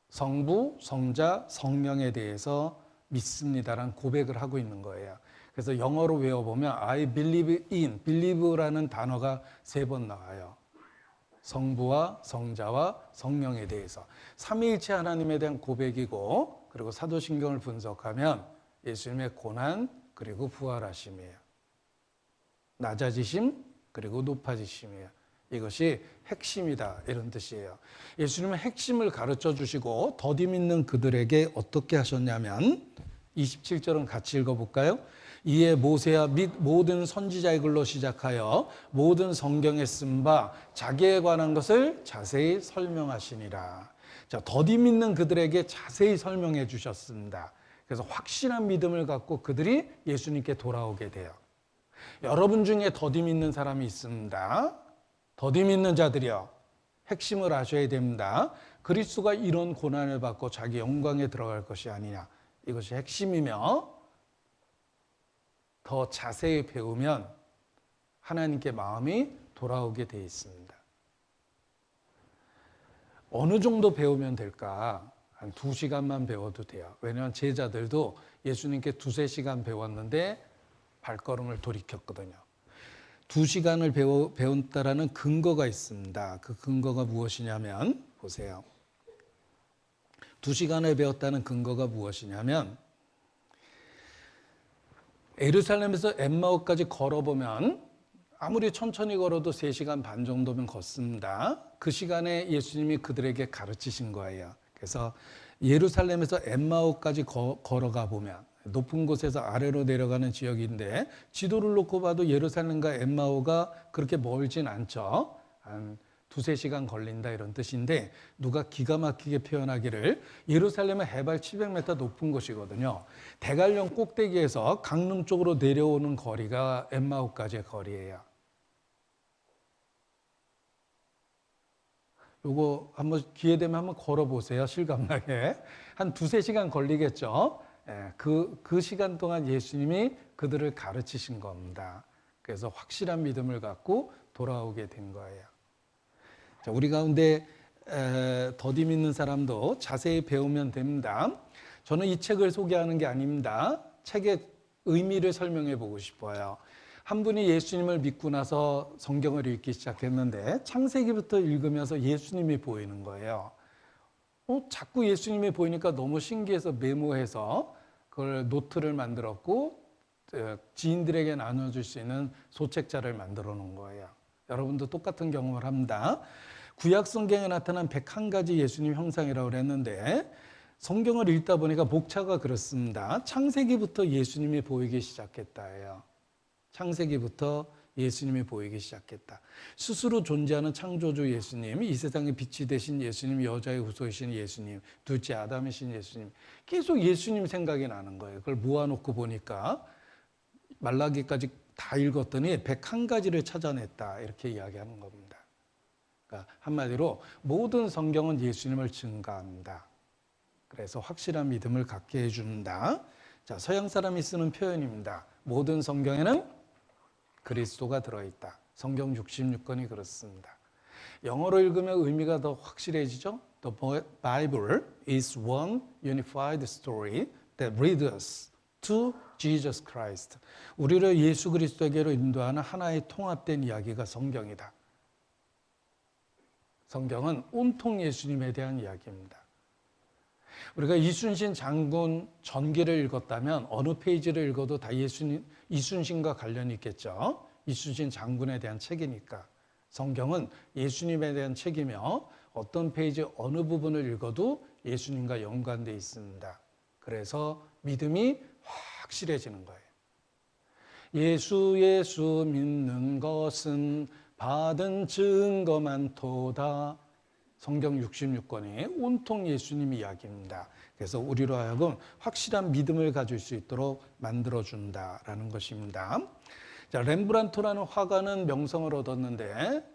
성부, 성자, 성령에 대해서 믿습니다라는 고백을 하고 있는 거예요. 그래서 영어로 외워보면 I believe in, believe라는 단어가 3번 나와요. 성부와 성자와 성령에 대해서. 삼위일체 하나님에 대한 고백이고, 그리고 사도신경을 분석하면 예수님의 고난 그리고 부활하심이에요. 낮아지심 그리고 높아지심이에요. 이것이 핵심이다, 이런 뜻이에요. 예수님은 핵심을 가르쳐 주시고 더디 믿는 그들에게 어떻게 하셨냐면 27절은 같이 읽어볼까요? 이에 모세와 및 모든 선지자의 글로 시작하여 모든 성경에 쓴 바 자기에 관한 것을 자세히 설명하시니라. 자, 더디 믿는 그들에게 자세히 설명해 주셨습니다. 그래서 확실한 믿음을 갖고 그들이 예수님께 돌아오게 돼요. 여러분 중에 더디 믿는 사람이 있습니다. 더디 믿는 자들이요, 핵심을 아셔야 됩니다. 그리스도가 이런 고난을 받고 자기 영광에 들어갈 것이 아니냐. 이것이 핵심이며 더 자세히 배우면 하나님께 마음이 돌아오게 돼 있습니다. 어느 정도 배우면 될까? 한 2시간만 배워도 돼요. 왜냐하면 제자들도 예수님께 2-3시간 배웠는데 발걸음을 돌이켰거든요. 2시간을 배운다라는 근거가 있습니다. 그 근거가 무엇이냐면, 보세요. 2시간을 배웠다는 근거가 무엇이냐면, 예루살렘에서 엠마오까지 걸어보면 아무리 천천히 걸어도 3시간 반 정도면 걷습니다. 그 시간에 예수님이 그들에게 가르치신 거예요. 그래서 예루살렘에서 엠마오까지 걸어가 보면 높은 곳에서 아래로 내려가는 지역인데 지도를 놓고 봐도 예루살렘과 엠마오가 그렇게 멀진 않죠. 한 2-3시간 걸린다, 이런 뜻인데 누가 기가 막히게 표현하기를 예루살렘은 해발 700m 높은 곳이거든요. 대관령 꼭대기에서 강릉 쪽으로 내려오는 거리가 엠마오까지의 거리예요. 요거 한번 기회 되면 한번 걸어보세요. 실감나게. 한 2-3시간 걸리겠죠. 그 시간 동안 예수님이 그들을 가르치신 겁니다. 그래서 확실한 믿음을 갖고 돌아오게 된 거예요. 자, 우리 가운데 더디 믿는 사람도 자세히 배우면 됩니다. 저는 이 책을 소개하는 게 아닙니다. 책의 의미를 설명해 보고 싶어요. 한 분이 예수님을 믿고 나서 성경을 읽기 시작했는데 창세기부터 읽으면서 예수님이 보이는 거예요. 자꾸 예수님이 보이니까 너무 신기해서 메모해서 그걸 노트를 만들었고 지인들에게 나눠줄 수 있는 소책자를 만들어 놓은 거예요. 여러분도 똑같은 경험을 합니다. 구약 성경에 나타난 101가지 예수님 형상이라고 그랬는데 성경을 읽다 보니까 목차가 그렇습니다. 창세기부터 예수님이 보이기 시작했다예요. 창세기부터 예수님이 보이기 시작했다. 스스로 존재하는 창조주 예수님, 이 세상의 빛이 되신 예수님, 여자의 후손이신 예수님, 둘째 아담이신 예수님, 계속 예수님 생각이 나는 거예요. 그걸 모아놓고 보니까 말라기까지 다 읽었더니 101가지를 찾아냈다, 이렇게 이야기하는 겁니다. 그러니까 한마디로 모든 성경은 예수님을 증가합니다. 그래서 확실한 믿음을 갖게 해준다. 자, 서양 사람이 쓰는 표현입니다. 모든 성경에는 그리스도가 들어있다. 성경 66권이 그렇습니다. 영어로 읽으면 의미가 더 확실해지죠? The Bible is one unified story that leads us to Jesus Christ. 우리를 예수 그리스도에게로 인도하는 하나의 통합된 이야기가 성경이다. 성경은 온통 예수님에 대한 이야기입니다. 우리가 이순신 장군 전기를 읽었다면 어느 페이지를 읽어도 다 이순신과 관련이 있겠죠. 이순신 장군에 대한 책이니까. 성경은 예수님에 대한 책이며 어떤 페이지 어느 부분을 읽어도 예수님과 연관되어 있습니다. 그래서 믿음이 확실해지는 거예요. 예수 믿는 것은 받은 증거 많도다. 성경 66권이 온통 예수님 이야기입니다. 그래서 우리로 하여금 확실한 믿음을 가질 수 있도록 만들어준다라는 것입니다. 자, 렘브란트라는 화가는 명성을 얻었는데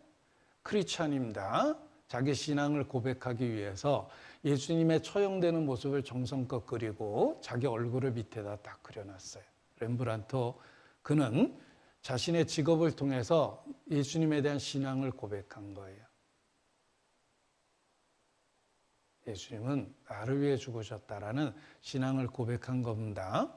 크리스찬입니다. 자기 신앙을 고백하기 위해서 예수님의 처형되는 모습을 정성껏 그리고 자기 얼굴을 밑에다 딱 그려놨어요. 렘브란트, 그는 자신의 직업을 통해서 예수님에 대한 신앙을 고백한 거예요. 예수님은 나를 위해 죽으셨다라는 신앙을 고백한 겁니다.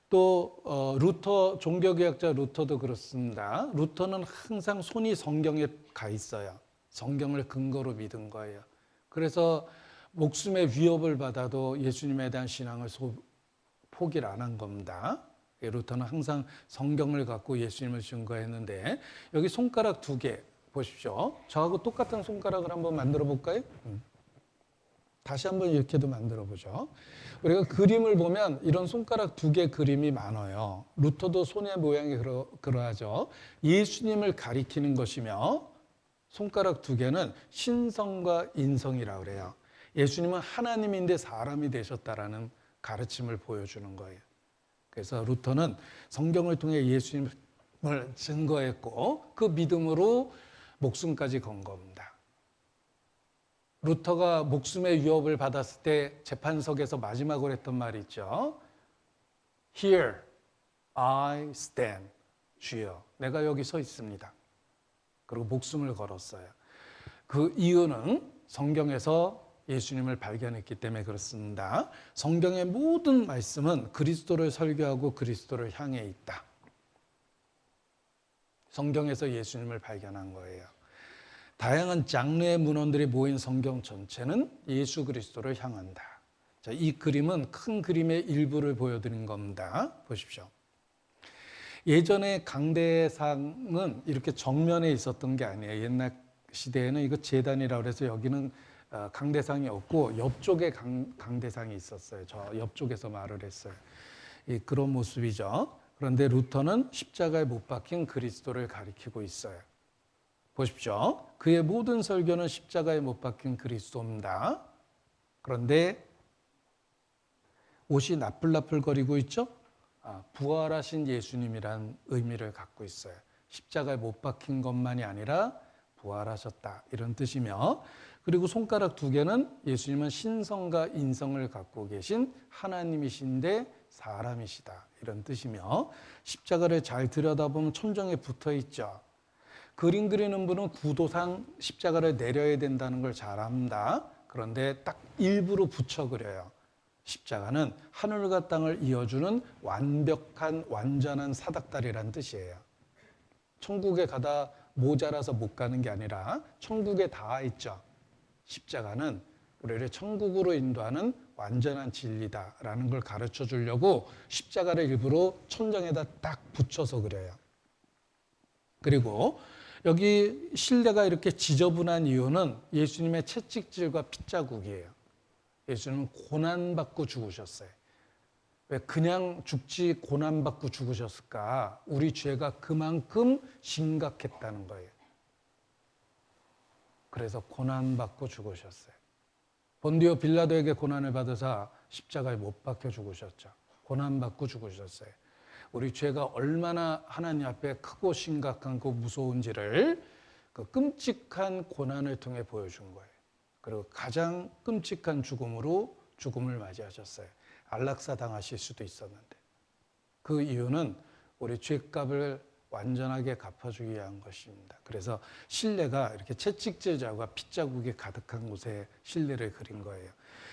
또 루터, 종교개혁자 루터도 그렇습니다. 루터는 항상 손이 성경에 가 있어요. 성경을 근거로 믿은 거예요. 그래서 목숨의 위협을 받아도 예수님에 대한 신앙을 포기를 안 한 겁니다. 루터는 항상 성경을 갖고 예수님을 증거했는데 여기 손가락 2개 보십시오. 저하고 똑같은 손가락을 한번 만들어 볼까요? 다시 한번 이렇게도 만들어 보죠. 우리가 그림을 보면 이런 손가락 2개 그림이 많아요. 루터도 손의 모양이 그러하죠. 예수님을 가리키는 것이며 손가락 2개는 신성과 인성이라고 그래요. 예수님은 하나님인데 사람이 되셨다라는 가르침을 보여주는 거예요. 그래서 루터는 성경을 통해 예수님을 증거했고 그 믿음으로 목숨까지 건 겁니다. 루터가 목숨의 위협을 받았을 때 재판석에서 마지막으로 했던 말이 있죠. Here I stand, 주여, 내가 여기 서 있습니다. 그리고 목숨을 걸었어요. 그 이유는 성경에서 예수님을 발견했기 때문에 그렇습니다. 성경의 모든 말씀은 그리스도를 설교하고 그리스도를 향해 있다. 성경에서 예수님을 발견한 거예요. 다양한 장르의 문헌들이 모인 성경 전체는 예수 그리스도를 향한다. 자, 이 그림은 큰 그림의 일부를 보여드린 겁니다. 보십시오. 예전에 강대상은 이렇게 정면에 있었던 게 아니에요. 옛날 시대에는 이거 제단이라고 해서 여기는 강대상이 없고 옆쪽에 강대상이 있었어요. 저 옆쪽에서 말을 했어요. 그런 모습이죠. 그런데 루터는 십자가에 못 박힌 그리스도를 가리키고 있어요. 보십시오. 그의 모든 설교는 십자가에 못 박힌 그리스도입니다. 그런데 옷이 나풀나풀거리고 있죠? 부활하신 예수님이란 의미를 갖고 있어요. 십자가에 못 박힌 것만이 아니라 부활하셨다, 이런 뜻이며, 그리고 손가락 2개는 예수님은 신성과 인성을 갖고 계신 하나님이신데 사람이시다, 이런 뜻이며, 십자가를 잘 들여다보면 천정에 붙어 있죠. 그림 그리는 분은 구도상 십자가를 내려야 된다는 걸 잘 압니다. 그런데 딱 일부러 붙여 그려요. 십자가는 하늘과 땅을 이어주는 완벽한 완전한 사닥다리란 뜻이에요. 천국에 가다 모자라서 못 가는 게 아니라 천국에 닿아 있죠. 십자가는 우리를 천국으로 인도하는 완전한 진리다라는 걸 가르쳐 주려고 십자가를 일부러 천장에다 딱 붙여서 그려요. 그리고 여기 실내가 이렇게 지저분한 이유는 예수님의 채찍질과 핏자국이에요. 예수님은 고난받고 죽으셨어요. 왜 그냥 죽지 고난받고 죽으셨을까? 우리 죄가 그만큼 심각했다는 거예요. 그래서 고난받고 죽으셨어요. 본디오 빌라도에게 고난을 받으사 십자가에 못 박혀 죽으셨죠. 고난받고 죽으셨어요. 우리 죄가 얼마나 하나님 앞에 크고 심각하고 무서운지를 그 끔찍한 고난을 통해 보여준 거예요. 그리고 가장 끔찍한 죽음으로 죽음을 맞이하셨어요. 안락사 당하실 수도 있었는데 그 이유는 우리 죄값을 완전하게 갚아주기 위한 것입니다. 그래서 실내가 이렇게 채찍질 자국과 핏자국이 가득한 곳에 실내를 그린 거예요.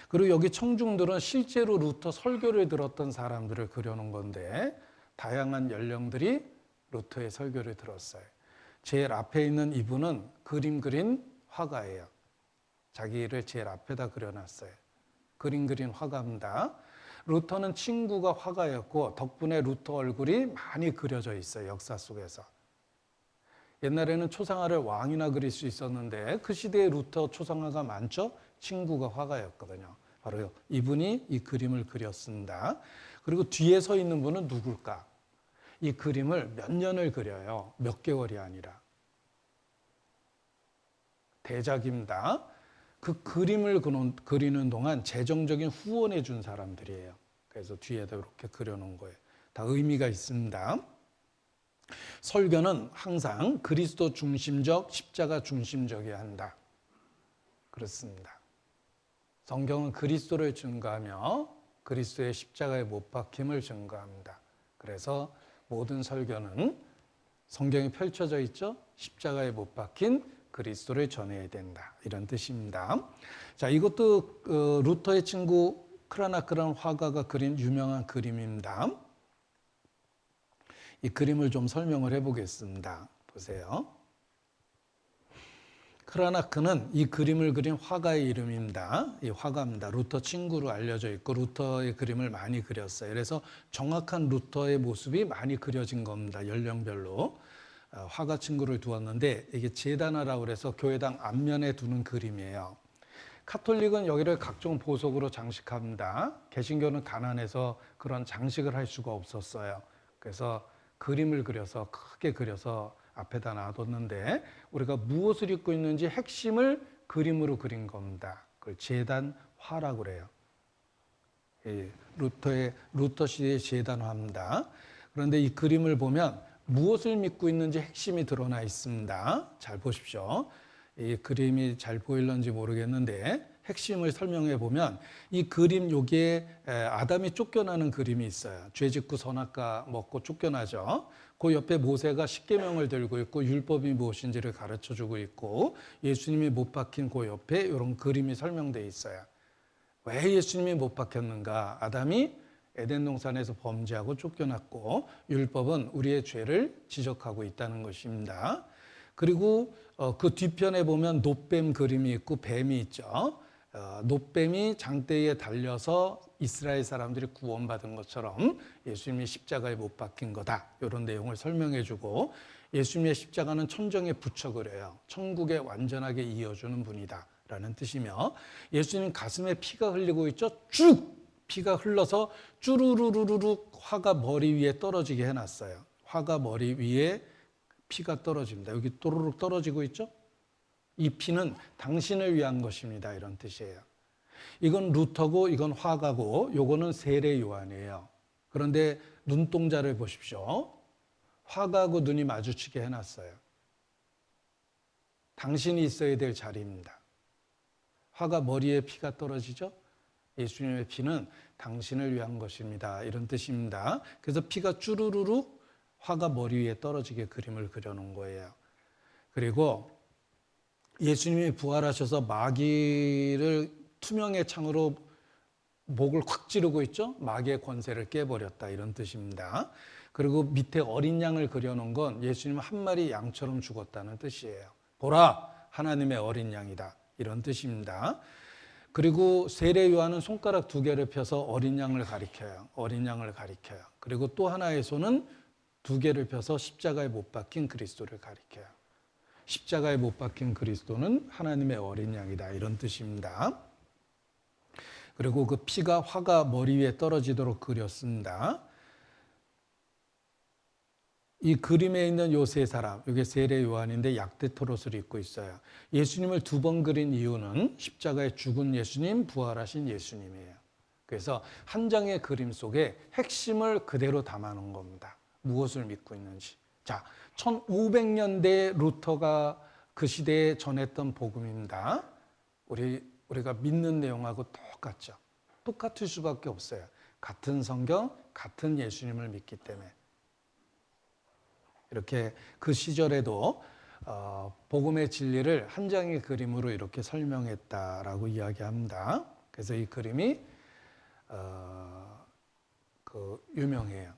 그리고 여기 청중들은 실제로 루터 설교를 들었던 사람들을 그려놓은 건데 다양한 연령들이 루터의 설교를 들었어요. 제일 앞에 있는 이분은 그림 그린 화가예요. 자기를 제일 앞에다 그려놨어요. 그림 그린 화가입니다. 루터는 친구가 화가였고 덕분에 루터 얼굴이 많이 그려져 있어요. 역사 속에서. 옛날에는 초상화를 왕이나 그릴 수 있었는데 그 시대에 루터 초상화가 많죠. 친구가 화가였거든요. 바로 이분이 이 그림을 그렸습니다. 그리고 뒤에 서 있는 분은 누굴까? 이 그림을 몇 년을 그려요. 몇 개월이 아니라. 대작입니다. 그 그림을 그리는 동안 재정적인 후원해 준 사람들이에요. 그래서 뒤에도 이렇게 그려놓은 거예요. 다 의미가 있습니다. 설교는 항상 그리스도 중심적, 십자가 중심적이어야 한다. 그렇습니다. 성경은 그리스도를 증거하며 그리스도의 십자가에 못 박힘을 증거합니다. 그래서 모든 설교는 성경이 펼쳐져 있죠. 십자가에 못 박힌 그리스도를 전해야 된다. 이런 뜻입니다. 자, 이것도 루터의 친구 크라나크라는 화가가 그린 유명한 그림입니다. 이 그림을 좀 설명을 해보겠습니다. 보세요. 크라나크는 이 그림을 그린 화가의 이름입니다. 이 화가입니다. 루터 친구로 알려져 있고 루터의 그림을 많이 그렸어요. 그래서 정확한 루터의 모습이 많이 그려진 겁니다. 연령별로. 화가 친구를 두었는데 이게 제단화라고 해서 교회당 앞면에 두는 그림이에요. 카톨릭은 여기를 각종 보석으로 장식합니다. 개신교는 가난해서 그런 장식을 할 수가 없었어요. 그래서 그림을 그려서 크게 그려서 앞에다 놔뒀는데 우리가 무엇을 입고 있는지 핵심을 그림으로 그린 겁니다. 그걸 제단화라고 그래요. 루터 시대의 제단화입니다. 그런데 이 그림을 보면 무엇을 믿고 있는지 핵심이 드러나 있습니다. 잘 보십시오. 이 그림이 잘 보일런지 모르겠는데 핵심을 설명해 보면 이 그림 여기에 아담이 쫓겨나는 그림이 있어요. 죄 짓고 선악과 먹고 쫓겨나죠. 그 옆에 모세가 십계명을 들고 있고 율법이 무엇인지를 가르쳐 주고 있고 예수님이 못 박힌 그 옆에 이런 그림이 설명되어 있어요. 왜 예수님이 못 박혔는가? 아담이 에덴 동산에서 범죄하고 쫓겨났고 율법은 우리의 죄를 지적하고 있다는 것입니다. 그리고 그 뒤편에 보면 놋뱀 그림이 있고 뱀이 있죠. 놋뱀이 장대에 달려서 이스라엘 사람들이 구원받은 것처럼 예수님이 십자가에 못 박힌 거다. 이런 내용을 설명해 주고 예수님의 십자가는 천정에 붙여 그려요. 천국에 완전하게 이어주는 분이다 라는 뜻이며 예수님 가슴에 피가 흘리고 있죠. 쭉 피가 흘러서 쭈루루루루 화가 머리 위에 떨어지게 해놨어요. 화가 머리 위에 피가 떨어집니다. 여기 또르륵 떨어지고 있죠? 이 피는 당신을 위한 것입니다. 이런 뜻이에요. 이건 루터고 이건 화가고 요거는 세례 요한이에요. 그런데 눈동자를 보십시오. 화가하고 눈이 마주치게 해놨어요. 당신이 있어야 될 자리입니다. 화가 머리에 피가 떨어지죠? 예수님의 피는 당신을 위한 것입니다. 이런 뜻입니다. 그래서 피가 쭈루루룩 화가 머리 위에 떨어지게 그림을 그려놓은 거예요. 그리고 예수님이 부활하셔서 마귀를 투명의 창으로 목을 콱 찌르고 있죠. 마귀의 권세를 깨버렸다 이런 뜻입니다. 그리고 밑에 어린 양을 그려놓은 건 예수님 한 마리 양처럼 죽었다는 뜻이에요. 보라, 하나님의 어린 양이다 이런 뜻입니다. 그리고 세례 요한은 손가락 두 개를 펴서 어린 양을 가리켜요. 어린 양을 가리켜요. 그리고 또 하나의 손은 두 개를 펴서 십자가에 못 박힌 그리스도를 가리켜요. 십자가에 못 박힌 그리스도는 하나님의 어린 양이다 이런 뜻입니다. 그리고 그 피가 화가 머리 위에 떨어지도록 그렸습니다. 이 그림에 있는 요 세 사람, 이게 세례 요한인데 약대 토롯을 입고 있어요. 예수님을 두 번 그린 이유는 십자가에 죽은 예수님, 부활하신 예수님이에요. 그래서 한 장의 그림 속에 핵심을 그대로 담아놓은 겁니다. 무엇을 믿고 있는지. 자, 1500년대 루터가 그 시대에 전했던 복음입니다. 우리가 믿는 내용하고 똑같죠. 똑같을 수밖에 없어요. 같은 성경, 같은 예수님을 믿기 때문에. 이렇게 그 시절에도 복음의 진리를 한 장의 그림으로 이렇게 설명했다라고 이야기합니다. 그래서 이 그림이 유명해요.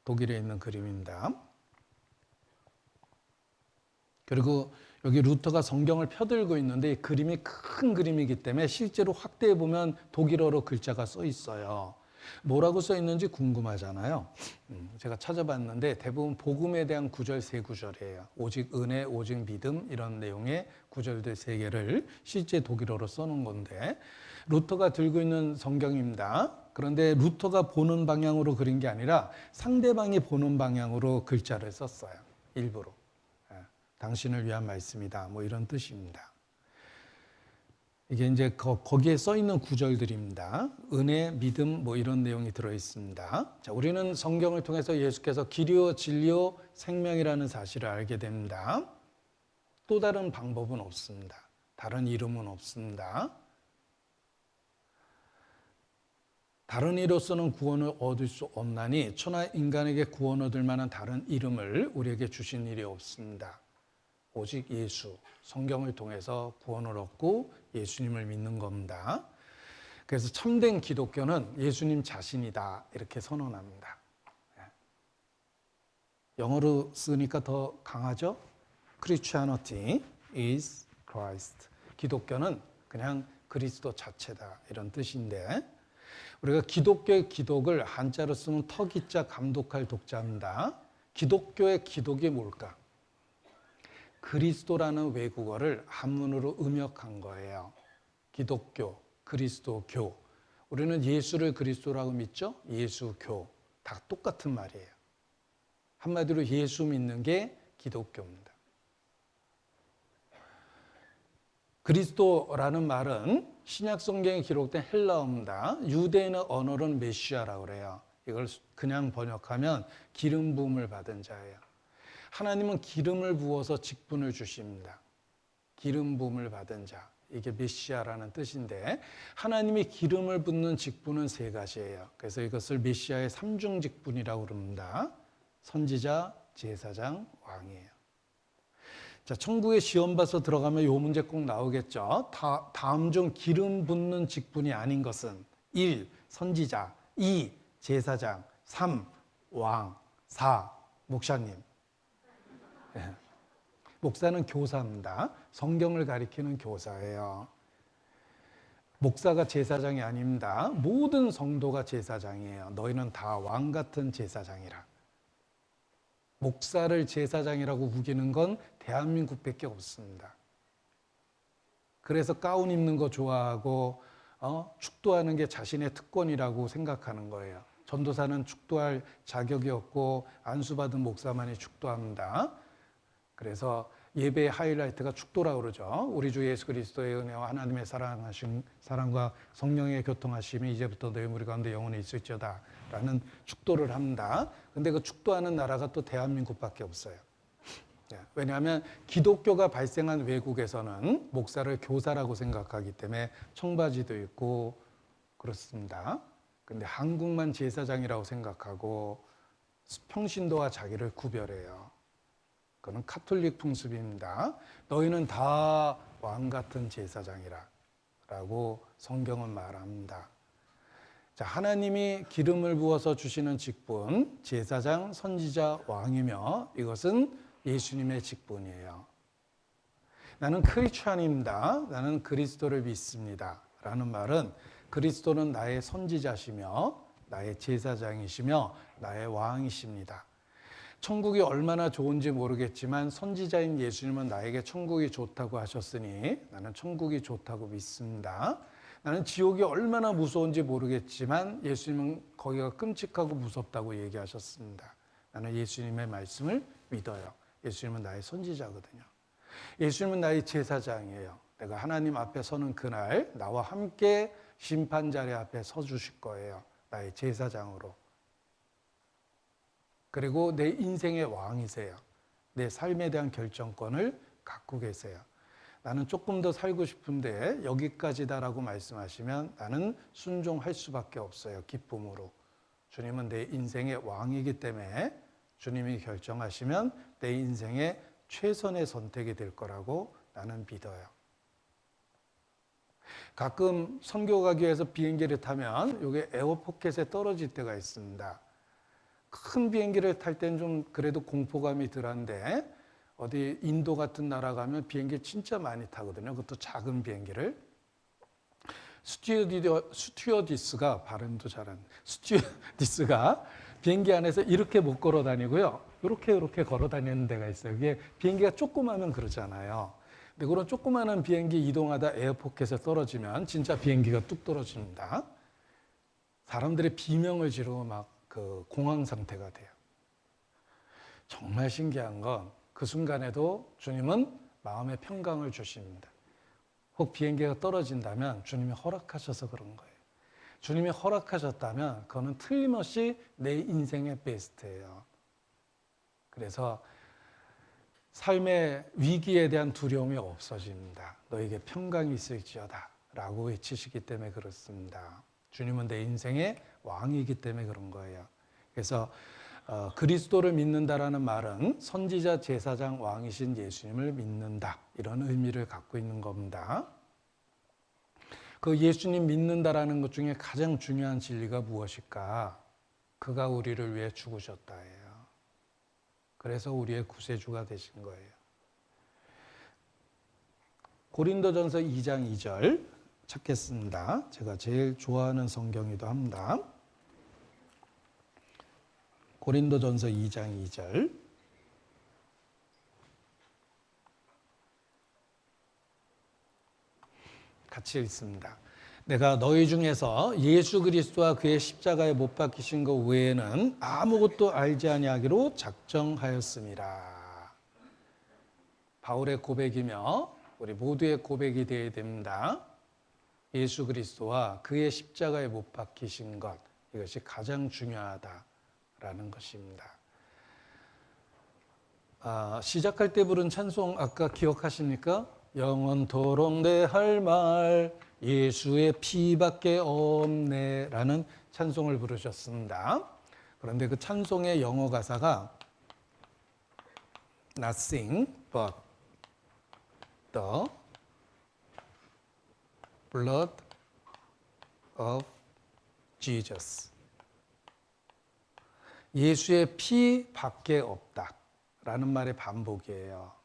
독일에 있는 그림입니다. 그리고 여기 루터가 성경을 펴들고 있는데 이 그림이 큰 그림이기 때문에 실제로 확대해 보면 독일어로 글자가 써 있어요. 뭐라고 써 있는지 궁금하잖아요. 제가 찾아봤는데 대부분 복음에 대한 구절 세 구절이에요. 오직 은혜, 오직 믿음 이런 내용의 구절들 세 개를 실제 독일어로 써놓은 건데 루터가 들고 있는 성경입니다. 그런데 루터가 보는 방향으로 그린 게 아니라 상대방이 보는 방향으로 글자를 썼어요. 일부러. 당신을 위한 말씀이다. 뭐 이런 뜻입니다. 이게 이제 거기에 써 있는 구절들입니다. 은혜, 믿음 뭐 이런 내용이 들어 있습니다. 자, 우리는 성경을 통해서 예수께서 길이요 진리요 생명이라는 사실을 알게 됩니다. 또 다른 방법은 없습니다. 다른 이름은 없습니다. 다른 이로서는 구원을 얻을 수 없나니 천하 인간에게 구원 얻을 만한 다른 이름을 우리에게 주신 일이 없습니다. 오직 예수, 성경을 통해서 구원을 얻고 예수님을 믿는 겁니다. 그래서 참된 기독교는 예수님 자신이다 이렇게 선언합니다. 영어로 쓰니까 더 강하죠? Christianity is Christ. 기독교는 그냥 그리스도 자체다 이런 뜻인데 우리가 기독교의 기독을 한자로 쓰면 터기자 감독할 독자입니다. 기독교의 기독이 뭘까? 그리스도라는 외국어를 한문으로 음역한 거예요. 기독교, 그리스도교. 우리는 예수를 그리스도라고 믿죠? 예수교. 다 똑같은 말이에요. 한마디로 예수 믿는 게 기독교입니다. 그리스도라는 말은 신약 성경에 기록된 헬라어입니다. 유대인의 언어로는 메시아라고 그래요. 이걸 그냥 번역하면 기름 부음을 받은 자예요. 하나님은 기름을 부어서 직분을 주십니다. 기름 부음을 받은 자. 이게 메시아라는 뜻인데 하나님이 기름을 붓는 직분은 세 가지예요. 그래서 이것을 메시아의 삼중 직분이라고 부릅니다. 선지자, 제사장, 왕이에요. 자, 천국에 시험 봐서 들어가면 이 문제 꼭 나오겠죠. 다음 중 기름 붓는 직분이 아닌 것은 1. 선지자 2. 제사장 3. 왕 4. 목사님. 목사는 교사입니다. 성경을 가리키는 교사예요. 목사가 제사장이 아닙니다. 모든 성도가 제사장이에요. 너희는 다 왕 같은 제사장이라. 목사를 제사장이라고 우기는 건 대한민국밖에 없습니다. 그래서 가운 입는 거 좋아하고 축도하는 게 자신의 특권이라고 생각하는 거예요. 전도사는 축도할 자격이 없고 안수받은 목사만이 축도합니다. 그래서 예배의 하이라이트가 축도라고 그러죠. 우리 주 예수 그리스도의 은혜와 하나님의 사랑과 성령의 교통하심이 이제부터 너희 무리 가운데 영원히 있을지어다 라는 축도를 합니다. 근데 그 축도하는 나라가 또 대한민국밖에 없어요. 왜냐하면 기독교가 발생한 외국에서는 목사를 교사라고 생각하기 때문에 청바지도 있고 그렇습니다. 근데 한국만 제사장이라고 생각하고 평신도와 자기를 구별해요. 그건 카톨릭 풍습입니다. 너희는 다 왕 같은 제사장이라 라고 성경은 말합니다. 자, 하나님이 기름을 부어서 주시는 직분, 제사장, 선지자, 왕이며 이것은 예수님의 직분이에요. 나는 크리스찬입니다. 나는 그리스도를 믿습니다. 라는 말은 그리스도는 나의 선지자시며 나의 제사장이시며 나의 왕이십니다. 천국이 얼마나 좋은지 모르겠지만 선지자인 예수님은 나에게 천국이 좋다고 하셨으니 나는 천국이 좋다고 믿습니다. 나는 지옥이 얼마나 무서운지 모르겠지만 예수님은 거기가 끔찍하고 무섭다고 얘기하셨습니다. 나는 예수님의 말씀을 믿어요. 예수님은 나의 선지자거든요. 예수님은 나의 제사장이에요. 내가 하나님 앞에 서는 그날 나와 함께 심판자리 앞에 서 주실 거예요. 나의 제사장으로. 그리고 내 인생의 왕이세요. 내 삶에 대한 결정권을 갖고 계세요. 나는 조금 더 살고 싶은데 여기까지다라고 말씀하시면 나는 순종할 수밖에 없어요. 기쁨으로. 주님은 내 인생의 왕이기 때문에 주님이 결정하시면 내 인생의 최선의 선택이 될 거라고 나는 믿어요. 가끔 선교 가기 위해서 비행기를 타면 이게 에어포켓에 떨어질 때가 있습니다. 큰 비행기를 탈 때는 좀 그래도 공포감이 덜한데 어디 인도 같은 나라 가면 비행기 진짜 많이 타거든요. 그것도 작은 비행기를. 스튜어디스가 발음도 잘하는 스튜어디스가 비행기 안에서 이렇게 못 걸어 다니고요. 이렇게 걸어 다니는 데가 있어요. 그게 비행기가 조그마면 그러잖아요. 근데 그런 조그마한 비행기 이동하다 에어포켓에 떨어지면 진짜 비행기가 뚝 떨어집니다. 사람들이 비명을 지르고 막 그 공황 상태가 돼요. 정말 신기한 건 그 순간에도 주님은 마음의 평강을 주십니다. 혹 비행기가 떨어진다면 주님이 허락하셔서 그런 거예요. 주님이 허락하셨다면 그거는 틀림없이 내 인생의 베스트예요. 그래서 삶의 위기에 대한 두려움이 없어집니다. 너에게 평강이 있을지어다 라고 외치시기 때문에 그렇습니다. 주님은 내 인생의 왕이기 때문에 그런 거예요. 그래서 그리스도를 믿는다라는 말은 선지자, 제사장, 왕이신 예수님을 믿는다 이런 의미를 갖고 있는 겁니다. 그 예수님 믿는다라는 것 중에 가장 중요한 진리가 무엇일까? 그가 우리를 위해 죽으셨다예요. 그래서 우리의 구세주가 되신 거예요. 고린도전서 2장 2절 찾겠습니다. 제가 제일 좋아하는 성경이기도 합니다. 고린도전서 2장 2절 같이 읽습니다. 내가 너희 중에서 예수 그리스도와 그의 십자가에 못 박히신 것 외에는 아무것도 알지 아니하기로 작정하였습니다. 바울의 고백이며 우리 모두의 고백이 되어야 됩니다. 예수 그리스도와 그의 십자가에 못 박히신 것, 이것이 가장 중요하다라는 것입니다. 시작할 때 부른 찬송 아까 기억하십니까? 영원토록 내 할 말 예수의 피밖에 없네 라는 찬송을 부르셨습니다. 그런데 그 찬송의 영어 가사가 Nothing but the blood of Jesus. 예수의 피밖에 없다 라는 말의 반복이에요.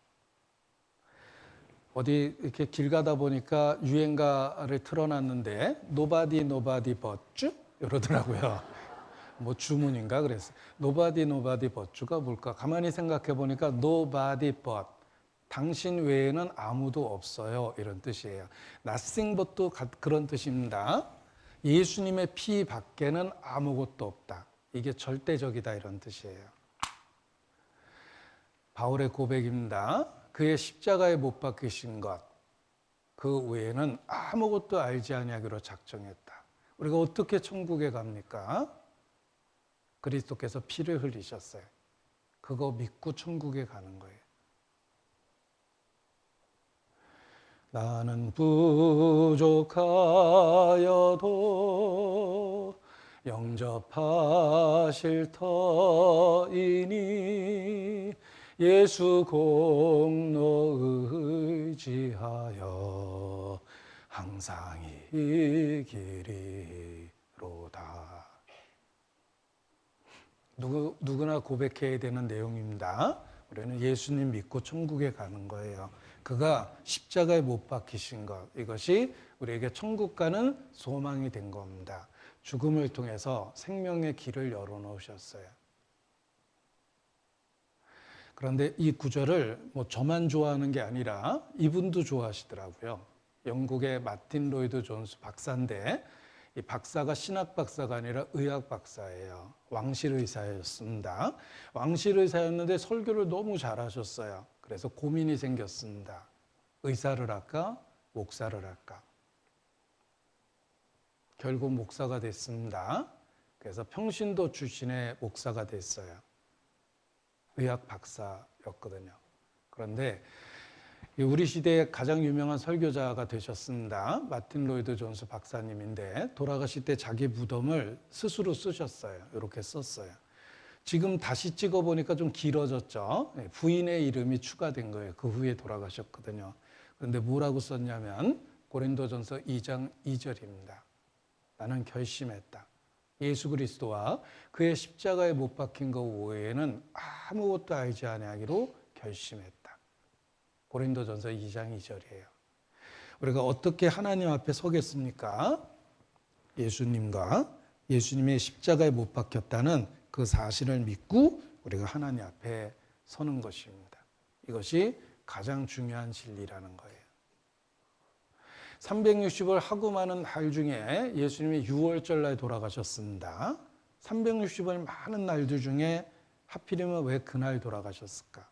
어디 이렇게 길 가다 보니까 유행가를 틀어놨는데 Nobody but you? 이러더라고요. 뭐 주문인가 그랬어요. Nobody but you가 뭘까? 가만히 생각해 보니까 Nobody but 당신 외에는 아무도 없어요 이런 뜻이에요. Nothing but도 그런 뜻입니다. 예수님의 피 밖에는 아무것도 없다. 이게 절대적이다 이런 뜻이에요. 바울의 고백입니다. 그의 십자가에 못 박히신 것, 그 외에는 아무것도 알지 아니하기로 작정했다. 우리가 어떻게 천국에 갑니까? 그리스도께서 피를 흘리셨어요. 그거 믿고 천국에 가는 거예요. 나는 부족하여도 영접하실 터이니 예수 공로 의지하여 항상 이 길이로다. 누구나 고백해야 되는 내용입니다. 우리는 예수님 믿고 천국에 가는 거예요. 그가 십자가에 못 박히신 것, 이것이 우리에게 천국 가는 소망이 된 겁니다. 죽음을 통해서 생명의 길을 열어놓으셨어요. 그런데 이 구절을 저만 좋아하는 게 아니라 이분도 좋아하시더라고요. 영국의 마틴 로이드 존스 박사인데, 이 박사가 신학 박사가 아니라 의학 박사예요. 왕실 의사였습니다. 왕실 의사였는데 설교를 너무 잘하셨어요. 그래서 고민이 생겼습니다. 의사를 할까? 목사를 할까? 결국 목사가 됐습니다. 그래서 평신도 출신의 목사가 됐어요. 의학 박사였거든요. 그런데 우리 시대의 가장 유명한 설교자가 되셨습니다. 마틴 로이드 존스 박사님인데, 돌아가실 때 자기 무덤을 스스로 쓰셨어요. 이렇게 썼어요. 지금 다시 찍어보니까 좀 길어졌죠. 부인의 이름이 추가된 거예요. 그 후에 돌아가셨거든요. 그런데 뭐라고 썼냐면 고린도전서 2장 2절입니다. 나는 결심했다. 예수 그리스도와 그의 십자가에 못 박힌 것 외에는 아무것도 알지 아니하기로 결심했다. 고린도전서 2장 2절이에요. 우리가 어떻게 하나님 앞에 서겠습니까? 예수님과 예수님의 십자가에 못 박혔다는 그 사실을 믿고 우리가 하나님 앞에 서는 것입니다. 이것이 가장 중요한 진리라는 거예요. 360을 하고 많은 날 중에 예수님이 6월절 날 돌아가셨습니다. 360을 많은 날들 중에 하필이면 왜 그날 돌아가셨을까?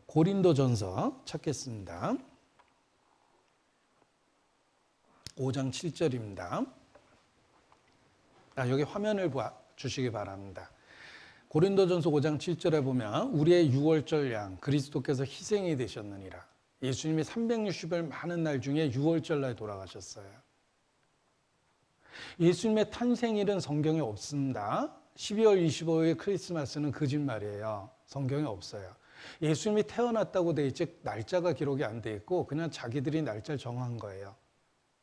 고린도전서 찾겠습니다. 5장 7절입니다. 여기 화면을 주시기 바랍니다. 고린도전서 5장 7절에 보면 우리의 6월절 양 그리스도께서 희생이 되셨느니라. 예수님이 360일 많은 날 중에 6월절 날 돌아가셨어요. 예수님의 탄생일은 성경에 없습니다. 12월 25일 크리스마스는 거짓말이에요. 성경에 없어요. 예수님이 태어났다고 돼 있지 날짜가 기록이 안 돼 있고 그냥 자기들이 날짜를 정한 거예요.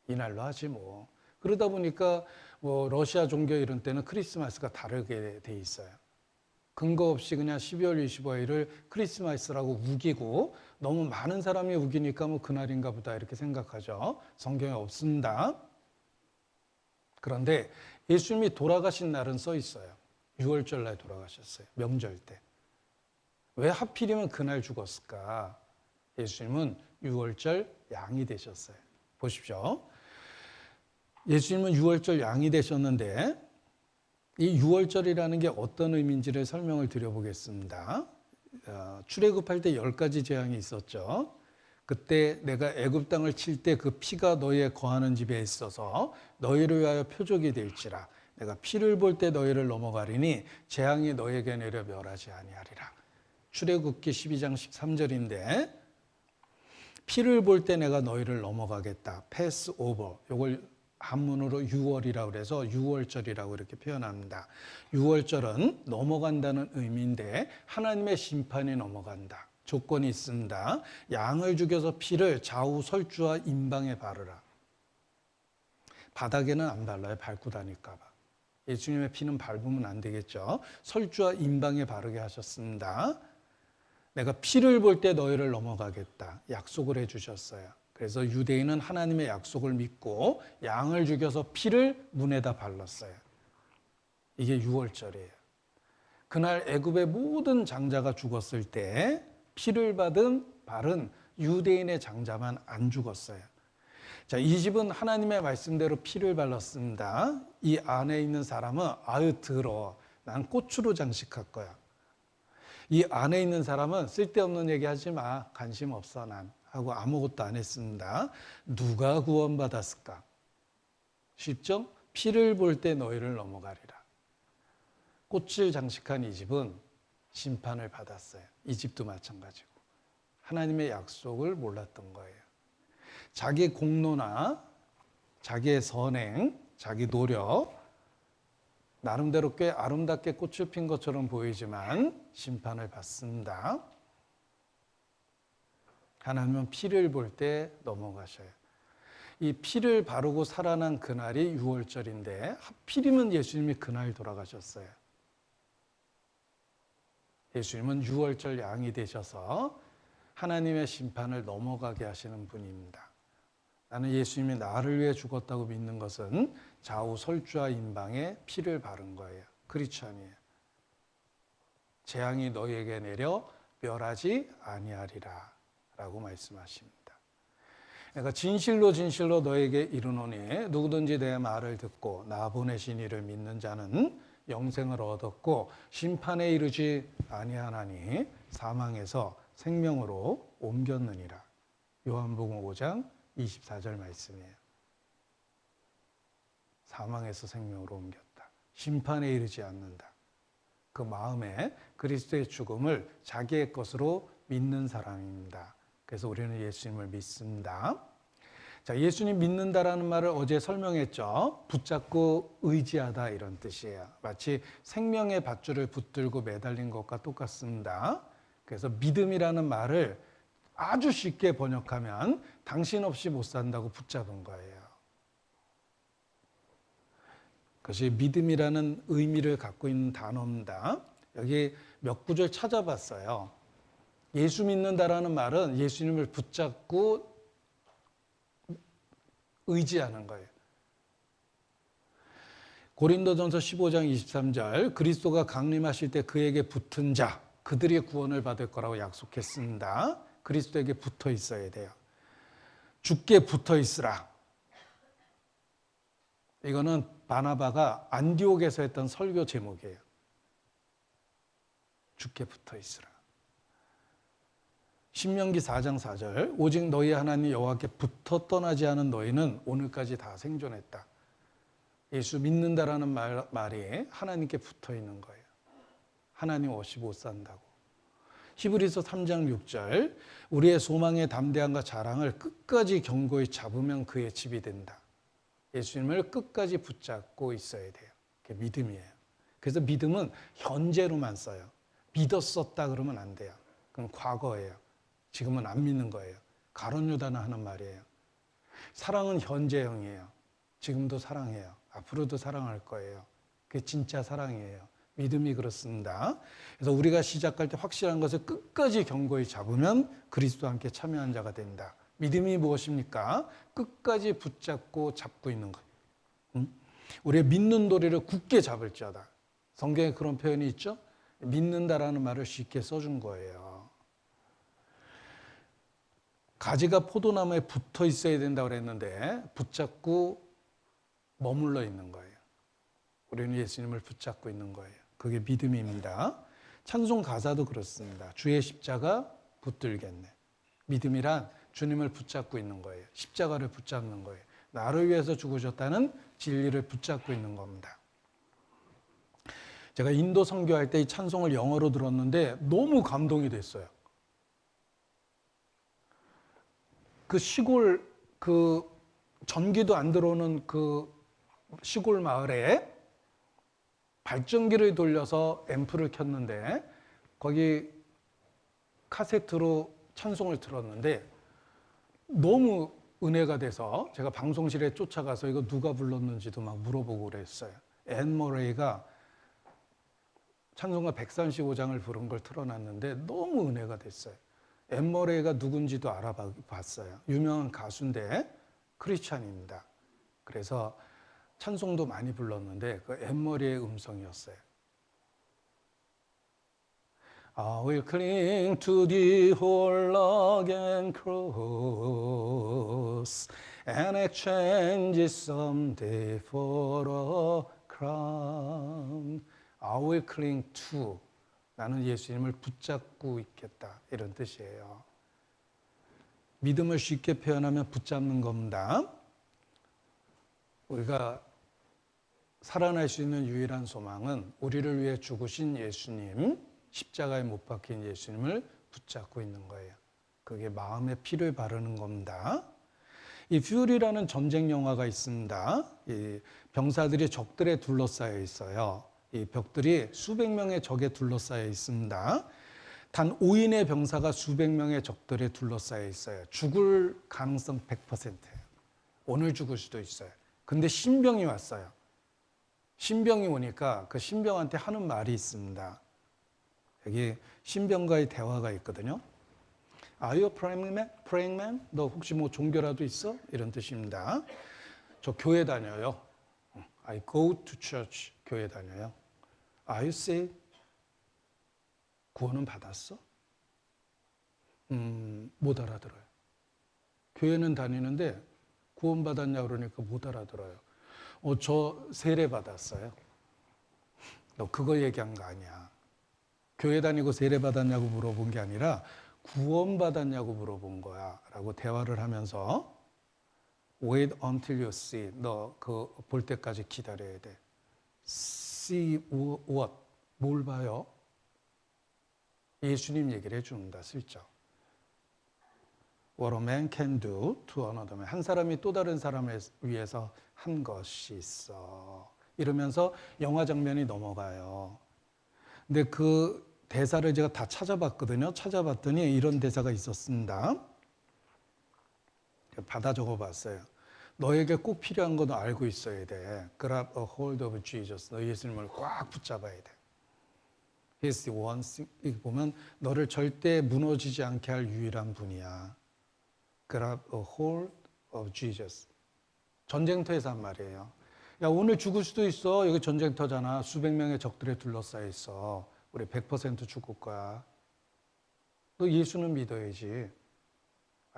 이날로 하지 뭐. 그러다 보니까 러시아 종교 이런 때는 크리스마스가 다르게 돼 있어요. 근거 없이 그냥 12월 25일을 크리스마스라고 우기고 너무 많은 사람이 우기니까 그날인가 보다 이렇게 생각하죠. 성경에 없습니다. 그런데 예수님이 돌아가신 날은 써 있어요. 6월절 날 돌아가셨어요. 명절 때. 왜 하필이면 그날 죽었을까? 예수님은 6월절 양이 되셨어요. 보십시오. 예수님은 6월절 양이 되셨는데 이 6월절이라는 게 어떤 의미인지를 설명을 드려보겠습니다. 출애굽할 때 10가지 재앙이 있었죠. 그때 내가 애굽 땅을 칠 때 그 피가 너희의 거하는 집에 있어서 너희를 위하여 표적이 될지라. 내가 피를 볼 때 너희를 넘어가리니 재앙이 너희에게 내려 멸하지 아니하리라. 출애굽기 12장 13절인데 피를 볼 때 내가 너희를 넘어가겠다. 패스 오버. 이걸 한문으로 6월이라고 그래서 6월절이라고 이렇게 표현합니다. 6월절은 넘어간다는 의미인데 하나님의 심판이 넘어간다. 조건이 있습니다. 양을 죽여서 피를 좌우 설주와 임방에 바르라. 바닥에는 안 발라요. 밟고 다닐까 봐. 예수님의 피는 밟으면 안 되겠죠. 설주와 임방에 바르게 하셨습니다. 내가 피를 볼 때 너희를 넘어가겠다. 약속을 해주셨어요. 그래서 유대인은 하나님의 약속을 믿고 양을 죽여서 피를 문에다 발랐어요. 이게 6월절이에요. 그날 애굽의 모든 장자가 죽었을 때 피를 바른 유대인의 장자만 안 죽었어요. 자, 이 집은 하나님의 말씀대로 피를 발랐습니다. 이 안에 있는 사람은 아유 더러워. 난 꽃으로 장식할 거야. 이 안에 있는 사람은 쓸데없는 얘기 하지 마. 관심 없어 난. 하고 아무것도 안 했습니다. 누가 구원받았을까? 쉽죠? 피를 볼 때 너희를 넘어가리라. 꽃을 장식한 이 집은 심판을 받았어요. 이 집도 마찬가지고. 하나님의 약속을 몰랐던 거예요. 자기 공로나 자기의 선행, 자기 노력, 나름대로 꽤 아름답게 꽃을 핀 것처럼 보이지만 심판을 받습니다. 하나님은 피를 볼 때 넘어가셔요. 이 피를 바르고 살아난 그날이 6월절인데 하필이면 예수님이 그날 돌아가셨어요. 예수님은 6월절 양이 되셔서 하나님의 심판을 넘어가게 하시는 분입니다. 나는 예수님이 나를 위해 죽었다고 믿는 것은 좌우 설주와 임방에 피를 바른 거예요. 그렇지 아니에요. 재앙이 너희에게 내려 멸하지 아니하리라 라고 말씀하십니다. 그러니까 진실로 진실로 너에게 이르노니 누구든지 내 말을 듣고 나 보내신 이를 믿는 자는 영생을 얻었고 심판에 이르지 아니하나니 사망에서 생명으로 옮겼느니라. 요한복음 5장 24절 말씀이에요. 사망에서 생명으로 옮겼다. 심판에 이르지 않는다. 그 마음에 그리스도의 죽음을 자기의 것으로 믿는 사람입니다. 그래서 우리는 예수님을 믿습니다. 자, 예수님 믿는다라는 말을 어제 설명했죠. 붙잡고 의지하다 이런 뜻이에요. 마치 생명의 밧줄을 붙들고 매달린 것과 똑같습니다. 그래서 믿음이라는 말을 아주 쉽게 번역하면 당신 없이 못 산다고 붙잡은 거예요. 그것이 믿음이라는 의미를 갖고 있는 단어입니다. 여기 몇 구절 찾아봤어요. 예수 믿는다라는 말은 예수님을 붙잡고 의지하는 거예요. 고린도전서 15장 23절 그리스도가 강림하실 때 그에게 붙은 자 그들이 구원을 받을 거라고 약속했습니다. 그리스도에게 붙어 있어야 돼요. 주께 붙어 있으라. 이거는 바나바가 안디옥에서 했던 설교 제목이에요. 주께 붙어 있으라. 신명기 4장 4절 오직 너희 하나님 여호와께 붙어 떠나지 않은 너희는 오늘까지 다 생존했다. 예수 믿는다라는 말이 하나님께 붙어 있는 거예요. 하나님 없이 못 산다고. 히브리서 3장 6절 우리의 소망의 담대함과 자랑을 끝까지 견고히 잡으면 그의 집이 된다. 예수님을 끝까지 붙잡고 있어야 돼요. 그게 믿음이에요. 그래서 믿음은 현재로만 써요. 믿었었다 그러면 안 돼요. 그건 과거예요. 지금은 안 믿는 거예요. 가론 유다는 하는 말이에요. 사랑은 현재형이에요. 지금도 사랑해요. 앞으로도 사랑할 거예요. 그게 진짜 사랑이에요. 믿음이 그렇습니다. 그래서 우리가 시작할 때 확실한 것을 끝까지 견고히 잡으면 그리스도와 함께 참여한 자가 된다. 믿음이 무엇입니까? 끝까지 붙잡고 잡고 있는 거예요. 우리의 믿는 도리를 굳게 잡을지어다. 성경에 그런 표현이 있죠? 믿는다라는 말을 쉽게 써준 거예요. 가지가 포도나무에 붙어 있어야 된다고 그랬는데 붙잡고 머물러 있는 거예요. 우리는 예수님을 붙잡고 있는 거예요. 그게 믿음입니다. 찬송 가사도 그렇습니다. 주의 십자가 붙들겠네. 믿음이란 주님을 붙잡고 있는 거예요. 십자가를 붙잡는 거예요. 나를 위해서 죽으셨다는 진리를 붙잡고 있는 겁니다. 제가 인도 선교할 때 이 찬송을 영어로 들었는데 너무 감동이 됐어요. 그 시골, 그 전기도 안 들어오는 그 시골 마을에 발전기를 돌려서 앰프를 켰는데 거기 카세트로 찬송을 들었는데 너무 은혜가 돼서 제가 방송실에 쫓아가서 이거 누가 불렀는지도 막 물어보고 그랬어요. 앤 머레이가 찬송가 135장을 부른 걸 틀어놨는데 너무 은혜가 됐어요. 앤 머레이가 누군지도 알아봤어요. 유명한 가수인데 크리스찬입니다. 그래서 찬송도 많이 불렀는데 그 앤 머레이의 음성이었어요. I will cling to the Holy cross and exchange it someday for a crown. I will cling to. 나는 예수님을 붙잡고 있겠다. 이런 뜻이에요. 믿음을 쉽게 표현하면 붙잡는 겁니다. 우리가 살아날 수 있는 유일한 소망은 우리를 위해 죽으신 예수님, 십자가에 못 박힌 예수님을 붙잡고 있는 거예요. 그게 마음에 피를 바르는 겁니다. 이 퓨리라는 전쟁 영화가 있습니다. 이 병사들이 적들에 둘러싸여 있어요. 이 벽들이 수백 명의 적에 둘러싸여 있습니다. 단 5인의 병사가 수백 명의 적들에 둘러싸여 있어요. 죽을 가능성 100%예요. 오늘 죽을 수도 있어요. 근데 신병이 왔어요. 신병이 오니까 그 신병한테 하는 말이 있습니다. 여기 신병과의 대화가 있거든요. Are you a praying man? 너 혹시 뭐 종교라도 있어? 이런 뜻입니다. 저 교회 다녀요. I go to church. 교회 다녀요. Are you saved? 구원은 받았어? 못 알아들어요. 교회는 다니는데 구원 받았냐 그러니까 못 알아들어요. 저 세례 받았어요. 너 그거 얘기한 거 아니야. 교회 다니고 세례 받았냐고 물어본 게 아니라 구원 받았냐고 물어본 거야. 라고 대화를 하면서 Wait until you see. 너 그 볼 때까지 기다려야 돼. See what? 뭘 봐요? 예수님 얘기를 해줍니다. 슬쩍. What a man can do to another man. 한 사람이 또 다른 사람을 위해서 한 것이 있어. 이러면서 영화 장면이 넘어가요. 근데 그 대사를 제가 다 찾아봤거든요. 찾아봤더니 이런 대사가 있었습니다. 받아 적어봤어요. 너에게 꼭 필요한 건 알고 있어야 돼. Grab a hold of Jesus. 너 예수님을 꽉 붙잡아야 돼. He's the one thing. 이렇게 보면 너를 절대 무너지지 않게 할 유일한 분이야. Grab a hold of Jesus. 전쟁터에서 한 말이에요. 야, 오늘 죽을 수도 있어. 여기 전쟁터잖아. 수백 명의 적들에 둘러싸여 있어. 우리 100% 죽을 거야. 너 예수는 믿어야지.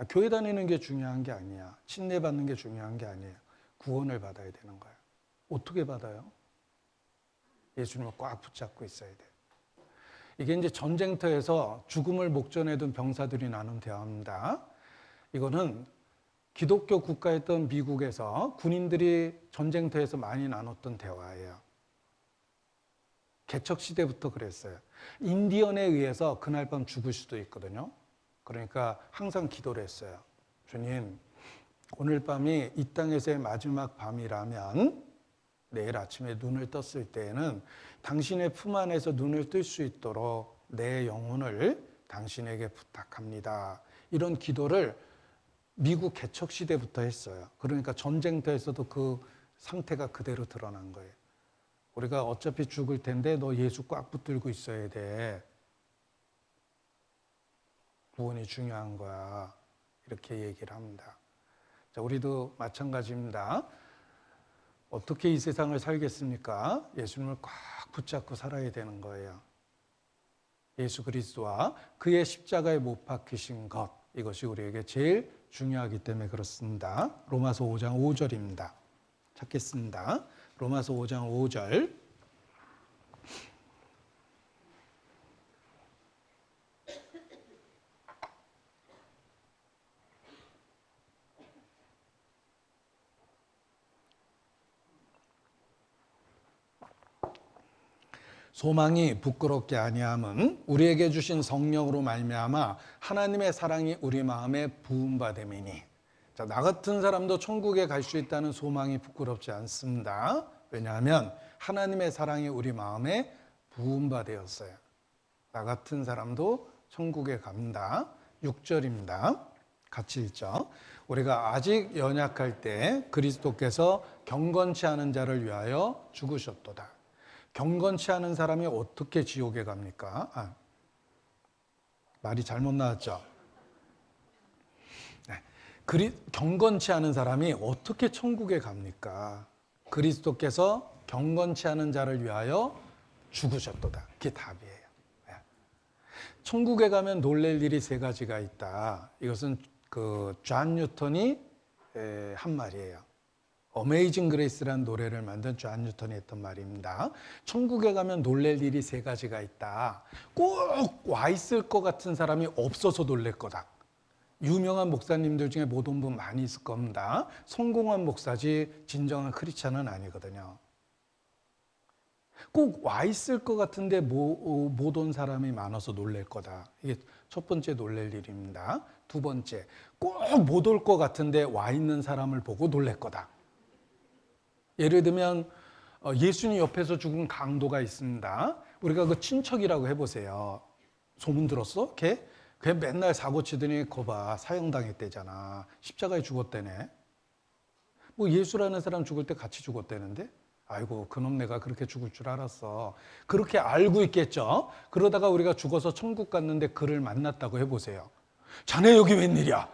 교회 다니는 게 중요한 게 아니야. 침례받는 게 중요한 게 아니에요. 구원을 받아야 되는 거야. 어떻게 받아요? 예수님을 꽉 붙잡고 있어야 돼. 이게 이제 전쟁터에서 죽음을 목전에 둔 병사들이 나눈 대화입니다. 이거는 기독교 국가였던 미국에서 군인들이 전쟁터에서 많이 나눴던 대화예요. 개척 시대부터 그랬어요. 인디언에 의해서 그날 밤 죽을 수도 있거든요. 그러니까 항상 기도를 했어요. 주님, 오늘 밤이 이 땅에서의 마지막 밤이라면 내일 아침에 눈을 떴을 때에는 당신의 품 안에서 눈을 뜰 수 있도록 내 영혼을 당신에게 부탁합니다. 이런 기도를 미국 개척 시대부터 했어요. 그러니까 전쟁터에서도 그 상태가 그대로 드러난 거예요. 우리가 어차피 죽을 텐데 너 예수 꽉 붙들고 있어야 돼. 구원이 중요한 거야. 이렇게 얘기를 합니다. 자, 우리도 마찬가지입니다. 어떻게 이 세상을 살겠습니까? 예수님을 꽉 붙잡고 살아야 되는 거예요. 예수 그리스도와 그의 십자가에 못 박히신 것, 이것이 우리에게 제일 중요하기 때문에 그렇습니다. 로마서 5장 5절입니다. 찾겠습니다. 로마서 5장 5절. 소망이 부끄럽게 아니함은 우리에게 주신 성령으로 말미암아 하나님의 사랑이 우리 마음에 부음받음이니. 자, 나 같은 사람도 천국에 갈 수 있다는 소망이 부끄럽지 않습니다. 왜냐하면 하나님의 사랑이 우리 마음에 부음받았어요. 나 같은 사람도 천국에 갑니다. 6절입니다. 같이 읽죠. 우리가 아직 연약할 때 그리스도께서 경건치 않은 자를 위하여 죽으셨도다. 경건치 않은 사람이 어떻게 지옥에 갑니까? 말이 잘못 나왔죠. 네. 경건치 않은 사람이 어떻게 천국에 갑니까? 그리스도께서 경건치 않은 자를 위하여 죽으셨도다. 그게 답이에요. 네. 천국에 가면 놀랄 일이 세 가지가 있다. 이것은 존 뉴턴이 한 말이에요. 어메이징 그레이스라는 노래를 만든 존 뉴턴이 했던 말입니다. 천국에 가면 놀랄 일이 세 가지가 있다. 꼭 와 있을 것 같은 사람이 없어서 놀랄 거다. 유명한 목사님들 중에 못 온 분 많이 있을 겁니다. 성공한 목사지 진정한 크리스찬은 아니거든요. 꼭 와 있을 것 같은데 못 온 사람이 많아서 놀랄 거다. 이게 첫 번째 놀랄 일입니다. 두 번째, 꼭 못 올 것 같은데 와 있는 사람을 보고 놀랄 거다. 예를 들면 예수님 옆에서 죽은 강도가 있습니다. 우리가 그 친척이라고 해보세요. 소문 들었어? 걔 맨날 사고 치더니 거봐 사형당했대잖아. 십자가에 죽었대네. 뭐 예수라는 사람 죽을 때 같이 죽었대는데? 아이고 그놈 내가 그렇게 죽을 줄 알았어. 그렇게 알고 있겠죠. 그러다가 우리가 죽어서 천국 갔는데 그를 만났다고 해보세요. 자네 여기 웬일이야?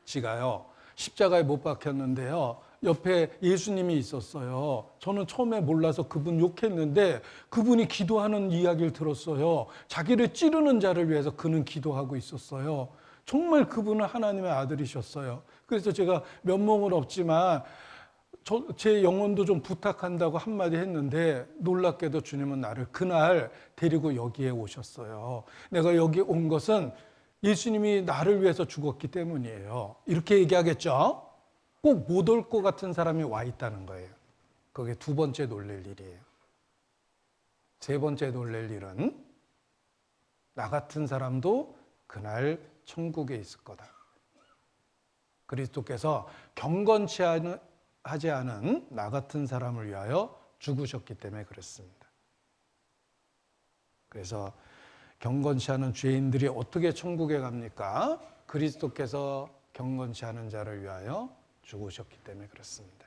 지가요 십자가에 못 박혔는데요 옆에 예수님이 있었어요. 저는 처음에 몰라서 그분 욕했는데 그분이 기도하는 이야기를 들었어요. 자기를 찌르는 자를 위해서 그는 기도하고 있었어요. 정말 그분은 하나님의 아들이셨어요. 그래서 제가 면목은 없지만 제 영혼도 좀 부탁한다고 한마디 했는데 놀랍게도 주님은 나를 그날 데리고 여기에 오셨어요. 내가 여기 온 것은 예수님이 나를 위해서 죽었기 때문이에요. 이렇게 얘기하겠죠? 꼭 못 올 것 같은 사람이 와 있다는 거예요. 그게 두 번째 놀랄 일이에요. 세 번째 놀랄 일은 나 같은 사람도 그날 천국에 있을 거다. 그리스도께서 경건치 하지 않은 나 같은 사람을 위하여 죽으셨기 때문에 그렇습니다. 그래서 경건치 않은 죄인들이 어떻게 천국에 갑니까? 그리스도께서 경건치 않은 자를 위하여 죽으셨기 때문에 그렇습니다.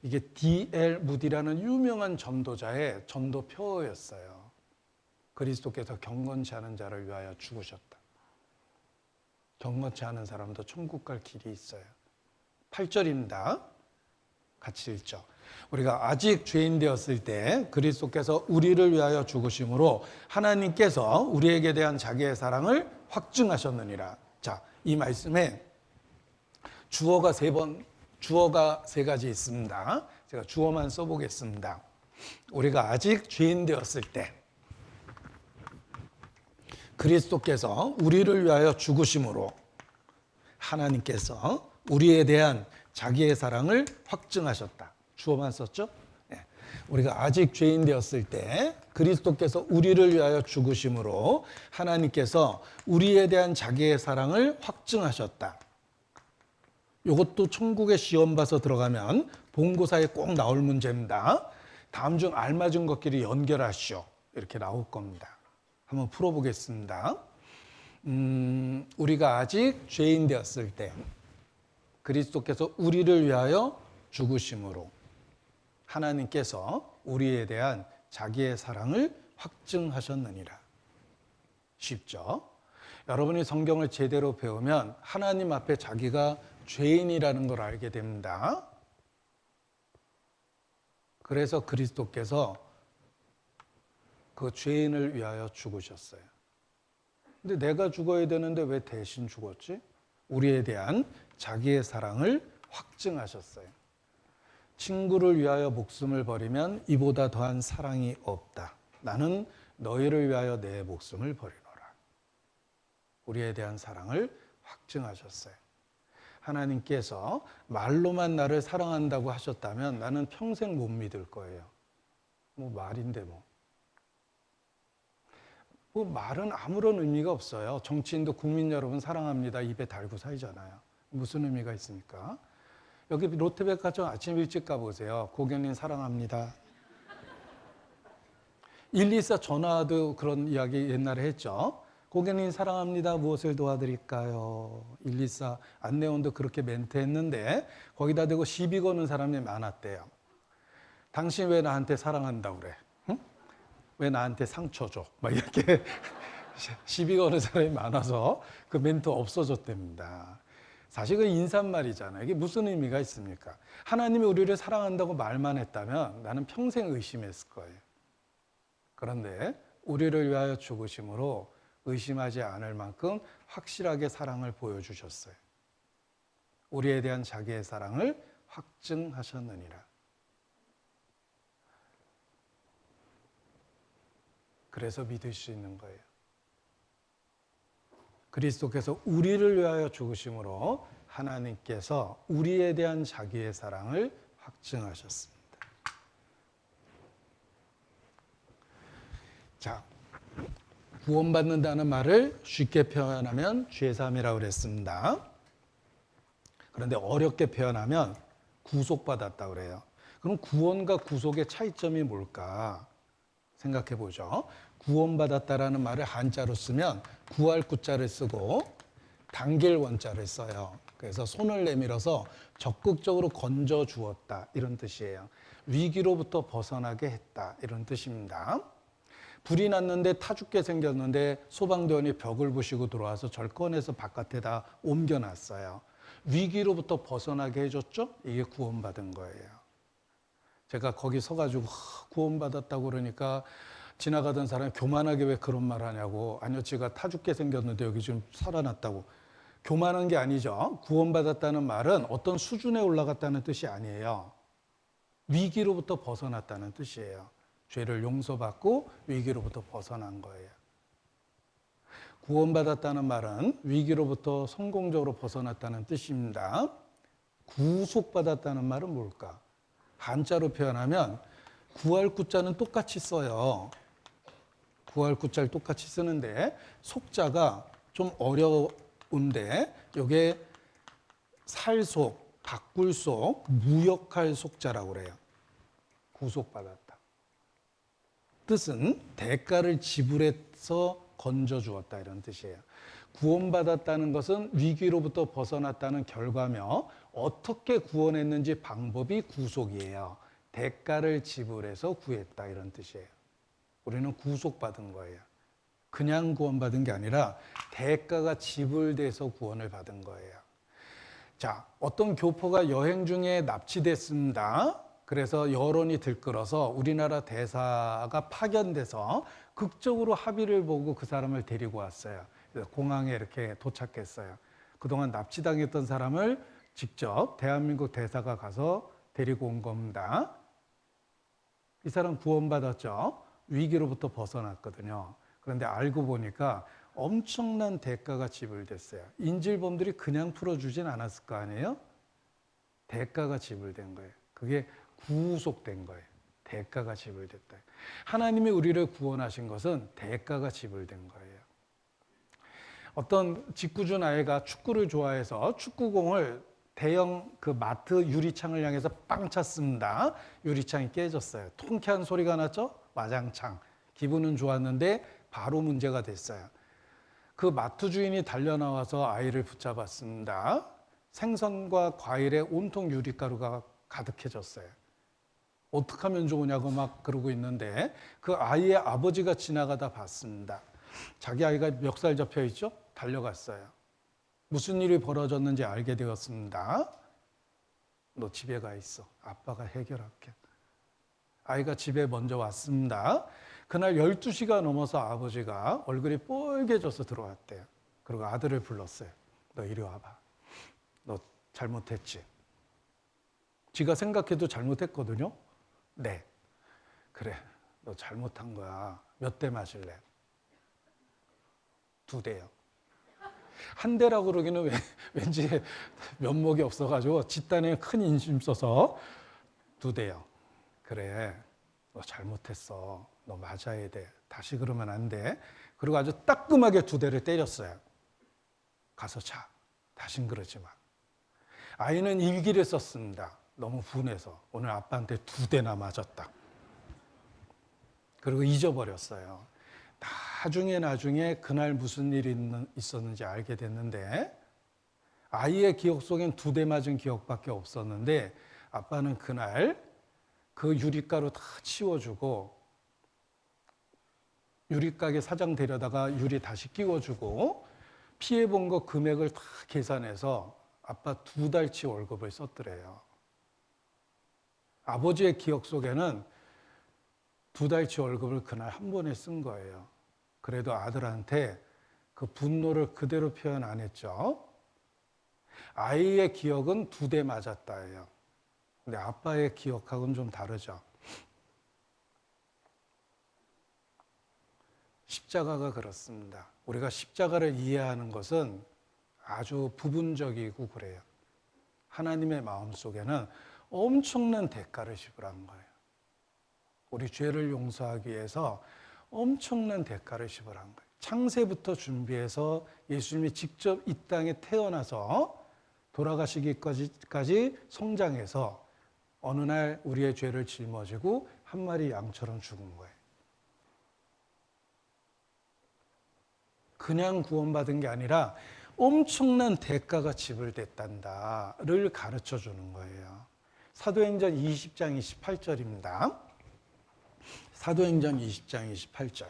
이게 D.L. 무디라는 유명한 전도자의 전도 표어였어요. 그리스도께서 경건치 않은 자를 위하여 죽으셨다. 경건치 않은 사람도 천국 갈 길이 있어요. 8절입니다. 같이 읽죠. 우리가 아직 죄인 되었을 때 그리스도께서 우리를 위하여 죽으심으로 하나님께서 우리에게 대한 자기의 사랑을 확증하셨느니라. 자, 이 말씀에 주어가 세 가지 있습니다. 제가 주어만 써보겠습니다. 우리가 아직 죄인 되었을 때 그리스도께서 우리를 위하여 죽으심으로 하나님께서 우리에 대한 자기의 사랑을 확증하셨다. 주어만 썼죠? 네. 우리가 아직 죄인 되었을 때 그리스도께서 우리를 위하여 죽으심으로 하나님께서 우리에 대한 자기의 사랑을 확증하셨다. 이것도 천국에 시험 봐서 들어가면 본고사에 꼭 나올 문제입니다. 다음 중 알맞은 것끼리 연결하시오. 이렇게 나올 겁니다. 한번 풀어보겠습니다. 우리가 아직 죄인 되었을 때 그리스도께서 우리를 위하여 죽으심으로 하나님께서 우리에 대한 자기의 사랑을 확증하셨느니라. 쉽죠? 여러분이 성경을 제대로 배우면 하나님 앞에 자기가 죄인이라는 걸 알게 됩니다. 그래서 그리스도께서 그 죄인을 위하여 죽으셨어요. 근데 내가 죽어야 되는데 왜 대신 죽었지? 우리에 대한 자기의 사랑을 확증하셨어요. 친구를 위하여 목숨을 버리면 이보다 더한 사랑이 없다. 나는 너희를 위하여 내 목숨을 버리노라. 우리에 대한 사랑을 확증하셨어요. 하나님께서 말로만 나를 사랑한다고 하셨다면 나는 평생 못 믿을 거예요. 뭐 말인데 뭐 말은 아무런 의미가 없어요. 정치인도 국민 여러분 사랑합니다. 입에 달고 살잖아요. 무슨 의미가 있습니까? 여기 롯데백화점 아침 일찍 가보세요. 고객님 사랑합니다. 124 전화도 그런 이야기 옛날에 했죠. 고객님 사랑합니다. 무엇을 도와드릴까요? 124 안내원도 그렇게 멘트했는데 거기다 대고 시비 거는 사람이 많았대요. 당신 왜 나한테 사랑한다고 그래? 응? 왜 나한테 상처 줘? 막 이렇게 시비 거는 사람이 많아서 그 멘트 없어졌답니다. 사실 그 인사말이잖아요. 이게 무슨 의미가 있습니까? 하나님이 우리를 사랑한다고 말만 했다면 나는 평생 의심했을 거예요. 그런데 우리를 위하여 죽으심으로 의심하지 않을 만큼 확실하게 사랑을 보여주셨어요. 우리에 대한 자기의 사랑을 확증하셨느니라. 그래서 믿을 수 있는 거예요. 그리스도께서 우리를 위하여 죽으심으로 하나님께서 우리에 대한 자기의 사랑을 확증하셨습니다. 자, 구원받는다는 말을 쉽게 표현하면 죄사함이라고 그랬습니다. 그런데 어렵게 표현하면 구속받았다고 그래요. 그럼 구원과 구속의 차이점이 뭘까 생각해 보죠. 구원받았다라는 말을 한자로 쓰면 구할 구자를 쓰고 당길 원자를 써요. 그래서 손을 내밀어서 적극적으로 건져 주었다 이런 뜻이에요. 위기로부터 벗어나게 했다 이런 뜻입니다. 불이 났는데 타 죽게 생겼는데 소방대원이 벽을 부시고 들어와서 절 꺼내서 바깥에다 옮겨놨어요. 위기로부터 벗어나게 해줬죠? 이게 구원받은 거예요. 제가 거기 서가지고 구원받았다고 그러니까 지나가던 사람이 교만하게 왜 그런 말 하냐고. 아니요, 제가 타 죽게 생겼는데 여기 지금 살아났다고. 교만한 게 아니죠. 구원받았다는 말은 어떤 수준에 올라갔다는 뜻이 아니에요. 위기로부터 벗어났다는 뜻이에요. 죄를 용서받고 위기로부터 벗어난 거예요. 구원받았다는 말은 위기로부터 성공적으로 벗어났다는 뜻입니다. 구속받았다는 말은 뭘까? 한자로 표현하면 구할 구자는 똑같이 써요. 구할 구자를 똑같이 쓰는데 속자가 좀 어려운데 이게 살속, 바꿀 속, 무역할 속자라고 그래요. 구속받았다. 뜻은 대가를 지불해서 건져주었다 이런 뜻이에요. 구원받았다는 것은 위기로부터 벗어났다는 결과며 어떻게 구원했는지 방법이 구속이에요. 대가를 지불해서 구했다 이런 뜻이에요. 우리는 구속받은 거예요. 그냥 구원받은 게 아니라 대가가 지불돼서 구원을 받은 거예요. 자, 어떤 교포가 여행 중에 납치됐습니다. 그래서 여론이 들끓어서 우리나라 대사가 파견돼서 극적으로 합의를 보고 그 사람을 데리고 왔어요. 그래서 공항에 이렇게 도착했어요. 그동안 납치당했던 사람을 직접 대한민국 대사가 가서 데리고 온 겁니다. 이 사람 구원받았죠. 위기로부터 벗어났거든요. 그런데 알고 보니까 엄청난 대가가 지불됐어요. 인질범들이 그냥 풀어주진 않았을 거 아니에요? 대가가 지불된 거예요. 그게 구속된 거예요. 대가가 지불됐다. 하나님이 우리를 구원하신 것은 대가가 지불된 거예요. 어떤 직구준 아이가 축구를 좋아해서 축구공을 대형 그 마트 유리창을 향해서 빵 찼습니다. 유리창이 깨졌어요. 통쾌한 소리가 났죠? 와장창. 기분은 좋았는데 바로 문제가 됐어요. 그 마트 주인이 달려나와서 아이를 붙잡았습니다. 생선과 과일에 온통 유리가루가 가득해졌어요. 어떻게 하면 좋으냐고 막 그러고 있는데 그 아이의 아버지가 지나가다 봤습니다. 자기 아이가 멱살 잡혀 있죠? 달려갔어요. 무슨 일이 벌어졌는지 알게 되었습니다. 너 집에 가 있어. 아빠가 해결할게. 아이가 집에 먼저 왔습니다. 그날 12시가 넘어서 아버지가 얼굴이 뻘개져서 들어왔대요. 그리고 아들을 불렀어요. 너 이리 와봐. 너 잘못했지? 지가 생각해도 잘못했거든요. 네. 그래. 너 잘못한 거야. 몇 대 맞을래? 2대요. 한 대라고 그러기는 왠지 면목이 없어가지고 집단에 큰 인심 써서 2대요. 그래. 너 잘못했어. 너 맞아야 돼. 다시 그러면 안 돼. 그리고 아주 따끔하게 2대를 때렸어요. 가서 자. 다신 그러지 마. 아이는 일기를 썼습니다. 너무 분해서 오늘 아빠한테 2대나 맞았다. 그리고 잊어버렸어요. 나중에 그날 무슨 일이 있었는지 알게 됐는데 아이의 기억 속엔 2대 맞은 기억밖에 없었는데 아빠는 그날 그 유리가루 다 치워주고 유리가게 사장 데려다가 유리 다시 끼워주고 피해본 거 금액을 다 계산해서 아빠 2달치 월급을 썼더래요. 아버지의 기억 속에는 2달치 월급을 그날 한 번에 쓴 거예요. 그래도 아들한테 그 분노를 그대로 표현 안 했죠. 아이의 기억은 2대 맞았다예요. 근데 아빠의 기억하고는 좀 다르죠. 십자가가 그렇습니다. 우리가 십자가를 이해하는 것은 아주 부분적이고 그래요. 하나님의 마음속에는 엄청난 대가를 지불한 거예요. 우리 죄를 용서하기 위해서 엄청난 대가를 지불한 거예요. 창세부터 준비해서 예수님이 직접 이 땅에 태어나서 돌아가시기까지 성장해서 어느 날 우리의 죄를 짊어지고 한 마리 양처럼 죽은 거예요. 그냥 구원받은 게 아니라 엄청난 대가가 지불됐단다를 가르쳐 주는 거예요. 사도행전 20장 28절입니다. 사도행전 20장 28절.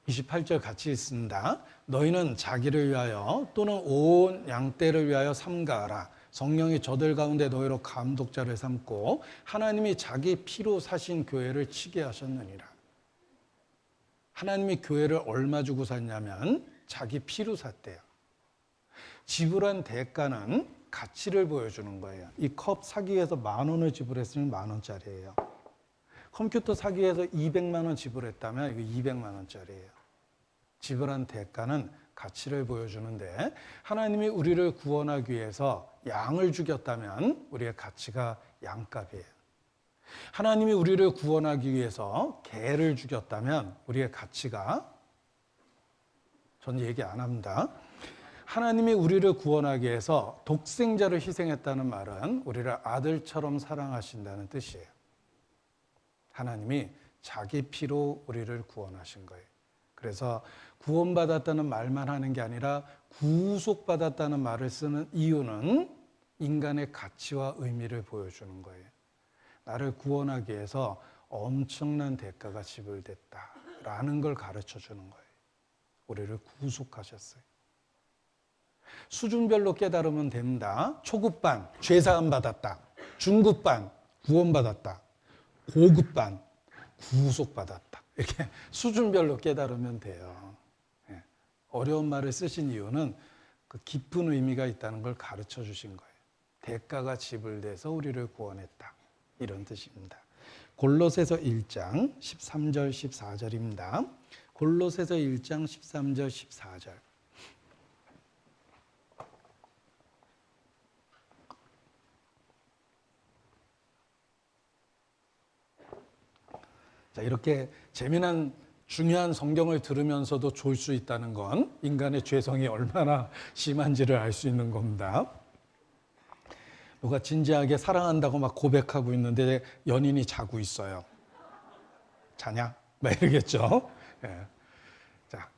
28절 같이 읽습니다. 너희는 자기를 위하여 또는 온 양떼를 위하여 삼가하라. 성령이 저들 가운데 너희로 감독자를 삼고 하나님이 자기 피로 사신 교회를 치게 하셨느니라. 하나님이 교회를 얼마 주고 샀냐면 자기 피로 샀대요. 지불한 대가는 가치를 보여주는 거예요. 이 컵 사기 위해서 10,000원을 지불했으면 10,000원짜리예요. 컴퓨터 사기 위해서 200만 원 지불했다면 이거 200만 원짜리예요. 지불한 대가는 가치를 보여주는데 하나님이 우리를 구원하기 위해서 양을 죽였다면 우리의 가치가 양값이에요. 하나님이 우리를 구원하기 위해서 개를 죽였다면 우리의 가치가, 전 얘기 안 합니다. 하나님이 우리를 구원하기 위해서 독생자를 희생했다는 말은 우리를 아들처럼 사랑하신다는 뜻이에요. 하나님이 자기 피로 우리를 구원하신 거예요. 그래서 구원받았다는 말만 하는 게 아니라 구속받았다는 말을 쓰는 이유는 인간의 가치와 의미를 보여주는 거예요. 나를 구원하기 위해서 엄청난 대가가 지불됐다라는 걸 가르쳐 주는 거예요. 우리를 구속하셨어요. 수준별로 깨달으면 됩니다. 초급반, 죄사함 받았다. 중급반, 구원받았다. 고급반, 구속받았다. 이렇게 수준별로 깨달으면 돼요. 어려운 말을 쓰신 이유는 그 깊은 의미가 있다는 걸 가르쳐 주신 거예요. 대가가 지불돼서 우리를 구원했다. 이런 뜻입니다. 골로새서 1장 13절 14절입니다. 골로새서 1장 13절 14절. 자, 이렇게 재미난 중요한 성경을 들으면서도 졸 수 있다는 건 인간의 죄성이 얼마나 심한지를 알 수 있는 겁니다. 누가 진지하게 사랑한다고 막 고백하고 있는데 연인이 자고 있어요. 자냐? 막 이러겠죠. 예. 자,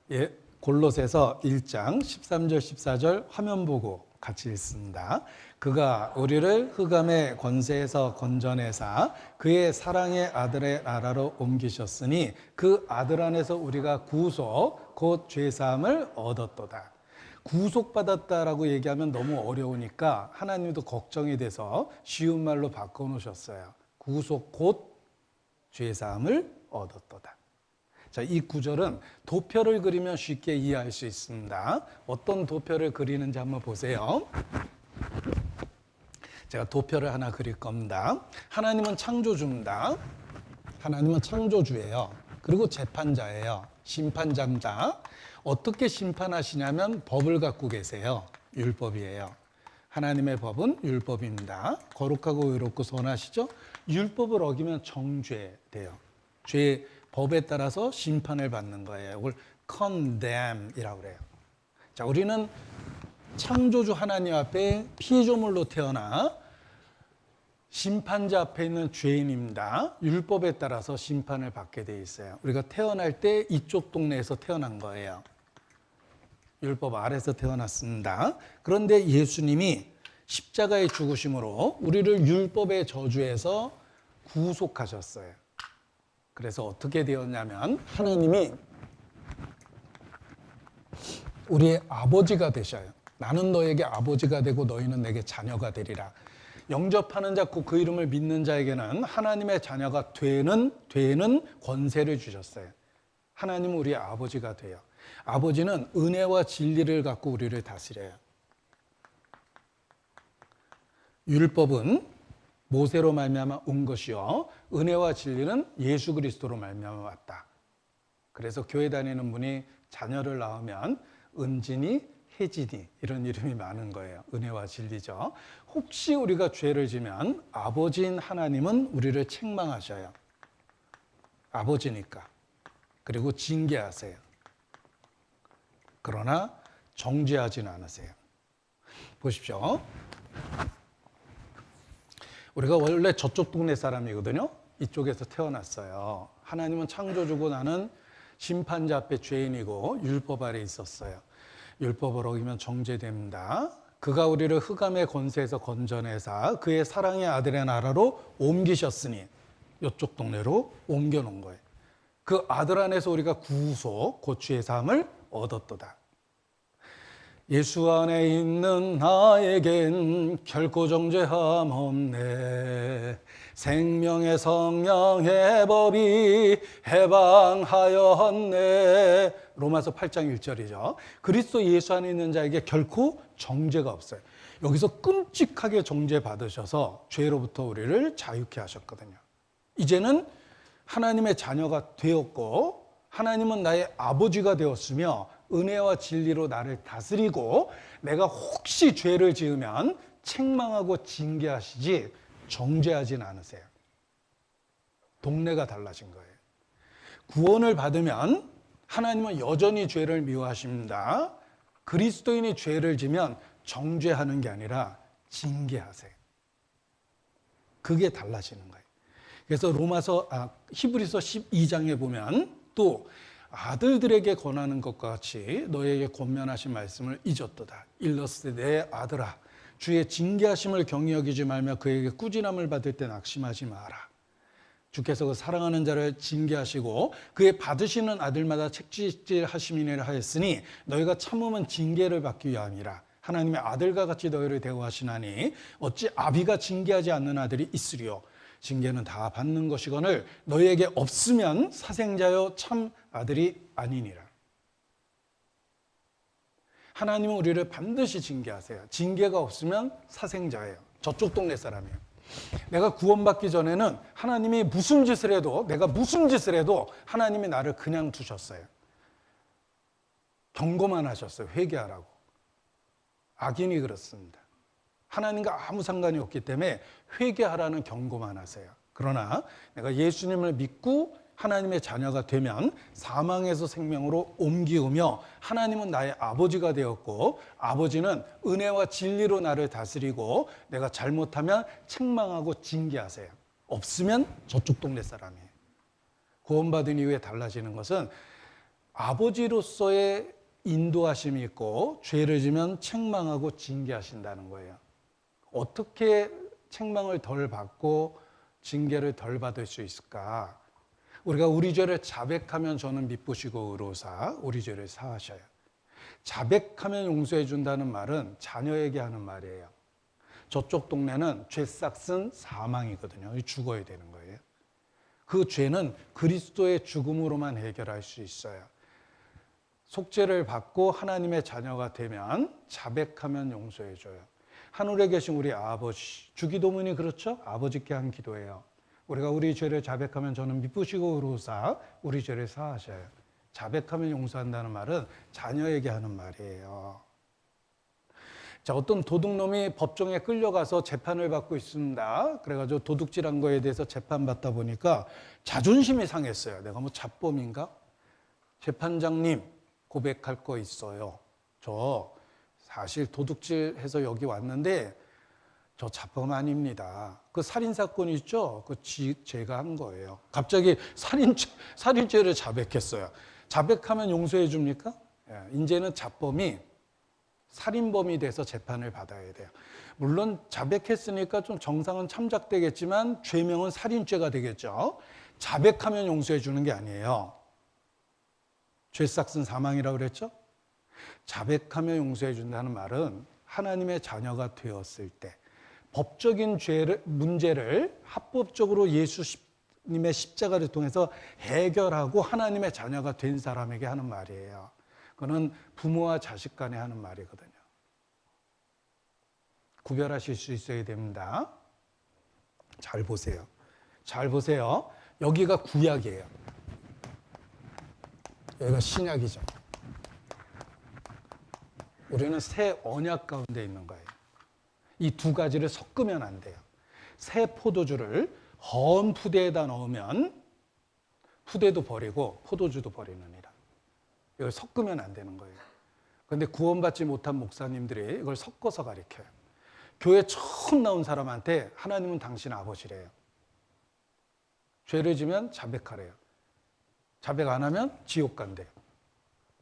골로새서 1장 13절 14절 화면 보고 같이 읽습니다. 그가 우리를 흑암의 권세에서 건져내사 그의 사랑의 아들의 나라로 옮기셨으니 그 아들 안에서 우리가 구속 곧 죄사함을 얻었도다. 구속받았다라고 얘기하면 너무 어려우니까 하나님도 걱정이 돼서 쉬운 말로 바꿔놓으셨어요. 구속 곧 죄사함을 얻었도다. 자, 이 구절은 도표를 그리면 쉽게 이해할 수 있습니다. 어떤 도표를 그리는지 한번 보세요. 제가 도표를 하나 그릴 겁니다. 하나님은 창조주입니다. 하나님은 창조주예요. 그리고 재판자예요. 심판자입니다. 어떻게 심판하시냐면 법을 갖고 계세요. 율법이에요. 하나님의 법은 율법입니다. 거룩하고 의롭고 선하시죠? 율법을 어기면 정죄돼요. 죄 법에 따라서 심판을 받는 거예요. 이걸 condemn이라고 그래요. 자, 우리는 창조주 하나님 앞에 피조물로 태어나 심판자 앞에 있는 죄인입니다. 율법에 따라서 심판을 받게 돼 있어요. 우리가 태어날 때 이쪽 동네에서 태어난 거예요. 율법 아래서 태어났습니다. 그런데 예수님이 십자가의 죽으심으로 우리를 율법의 저주에서 구속하셨어요. 그래서 어떻게 되었냐면 하나님이 우리의 아버지가 되셔요. 나는 너에게 아버지가 되고 너희는 내게 자녀가 되리라. 영접하는 자, 그 이름을 믿는 자에게는 하나님의 자녀가 되는 권세를 주셨어요. 하나님은 우리의 아버지가 돼요. 아버지는 은혜와 진리를 갖고 우리를 다스려요. 율법은 모세로 말미암아 온 것이요 은혜와 진리는 예수 그리스도로 말미암아 왔다. 그래서 교회 다니는 분이 자녀를 낳으면 은진이, 혜진이 이런 이름이 많은 거예요. 은혜와 진리죠. 혹시 우리가 죄를 지면 아버지인 하나님은 우리를 책망하셔요. 아버지니까. 그리고 징계하세요. 그러나 정죄하지는 않으세요. 보십시오. 우리가 원래 저쪽 동네 사람이거든요. 이쪽에서 태어났어요. 하나님은 창조주고 나는 심판자 앞에 죄인이고 율법 아래 있었어요. 율법을 어기면 정죄됩니다. 그가 우리를 흑암의 권세에서 건져내사 그의 사랑의 아들의 나라로 옮기셨으니 이쪽 동네로 옮겨놓은 거예요. 그 아들 안에서 우리가 구속, 고취의 삶을 얻었도다. 예수 안에 있는 나에겐 결코 정죄함 없네. 생명의 성령의 법이 해방하였네. 로마서 8장 1절이죠. 그리스도 예수 안에 있는 자에게 결코 정죄가 없어요. 여기서 끔찍하게 정죄받으셔서 죄로부터 우리를 자유케 하셨거든요. 이제는 하나님의 자녀가 되었고 하나님은 나의 아버지가 되었으며 은혜와 진리로 나를 다스리고 내가 혹시 죄를 지으면 책망하고 징계하시지 정죄하진 않으세요. 동네가 달라진 거예요. 구원을 받으면 하나님은 여전히 죄를 미워하십니다. 그리스도인이 죄를 지면 정죄하는 게 아니라 징계하세요. 그게 달라지는 거예요. 그래서 히브리서 12장에 보면 또 아들들에게 권하는 것과 같이 너에게 권면하신 말씀을 잊었도다. 일러스되 내 아들아 주의 징계하심을 경히 여기지 말며 그에게 꾸지람을 받을 때 낙심하지 마라. 주께서 그 사랑하는 자를 징계하시고 그의 받으시는 아들마다 책질하심이니라 하였으니 너희가 참으면 징계를 받기 위함이라. 하나님의 아들과 같이 너희를 대우하시나니 어찌 아비가 징계하지 않는 아들이 있으리요. 징계는 다 받는 것이거늘 너희에게 없으면 사생자여 참 아들이 아니니라. 하나님은 우리를 반드시 징계하세요. 징계가 없으면 사생자예요. 저쪽 동네 사람이에요. 내가 구원받기 전에는 하나님이 무슨 짓을 해도 내가 무슨 짓을 해도 하나님이 나를 그냥 두셨어요. 경고만 하셨어요. 회개하라고. 악인이 그렇습니다. 하나님과 아무 상관이 없기 때문에 회개하라는 경고만 하세요. 그러나 내가 예수님을 믿고 하나님의 자녀가 되면 사망에서 생명으로 옮기우며 하나님은 나의 아버지가 되었고 아버지는 은혜와 진리로 나를 다스리고 내가 잘못하면 책망하고 징계하세요. 없으면 저쪽 동네 사람이에요. 구원받은 이후에 달라지는 것은 아버지로서의 인도하심이 있고 죄를 지면 책망하고 징계하신다는 거예요. 어떻게 책망을 덜 받고 징계를 덜 받을 수 있을까? 우리가 우리 죄를 자백하면 저는 미쁘시고 의로사 우리 죄를 사하셔요. 자백하면 용서해 준다는 말은 자녀에게 하는 말이에요. 저쪽 동네는 죄 싹은 사망이거든요. 죽어야 되는 거예요. 그 죄는 그리스도의 죽음으로만 해결할 수 있어요. 속죄를 받고 하나님의 자녀가 되면 자백하면 용서해 줘요. 하늘에 계신 우리 아버지, 주기도문이 그렇죠? 아버지께 한 기도예요. 우리가 우리 죄를 자백하면 저는 미쁘시고 의로사 우리 죄를 사하셔요. 자백하면 용서한다는 말은 자녀에게 하는 말이에요. 자, 어떤 도둑놈이 법정에 끌려가서 재판을 받고 있습니다. 그래가지고 도둑질한 거에 대해서 재판받다 보니까 자존심이 상했어요. 내가 뭐 잡범인가? 재판장님, 고백할 거 있어요. 저 사실 도둑질해서 여기 왔는데 저 잡범 아닙니다. 그 살인사건 있죠? 제가 한 거예요. 갑자기 살인죄를 자백했어요. 자백하면 용서해 줍니까? 이제는 잡범이 살인범이 돼서 재판을 받아야 돼요. 물론 자백했으니까 좀 정상은 참작되겠지만 죄명은 살인죄가 되겠죠. 자백하면 용서해 주는 게 아니에요. 죄 싹은 사망이라고 그랬죠? 자백하며 용서해 준다는 말은 하나님의 자녀가 되었을 때 법적인 문제를 합법적으로 예수님의 십자가를 통해서 해결하고 하나님의 자녀가 된 사람에게 하는 말이에요. 그거는 부모와 자식 간에 하는 말이거든요. 구별하실 수 있어야 됩니다. 잘 보세요. 잘 보세요. 여기가 구약이에요. 여기가 신약이죠. 우리는 새 언약 가운데 있는 거예요. 이 두 가지를 섞으면 안 돼요. 새 포도주를 헌 푸대에다 넣으면 푸대도 버리고 포도주도 버리느니라. 이걸 섞으면 안 되는 거예요. 그런데 구원받지 못한 목사님들이 이걸 섞어서 가르쳐요. 교회 처음 나온 사람한테 하나님은 당신 아버지래요. 죄를 지면 자백하래요. 자백 안 하면 지옥 간대요.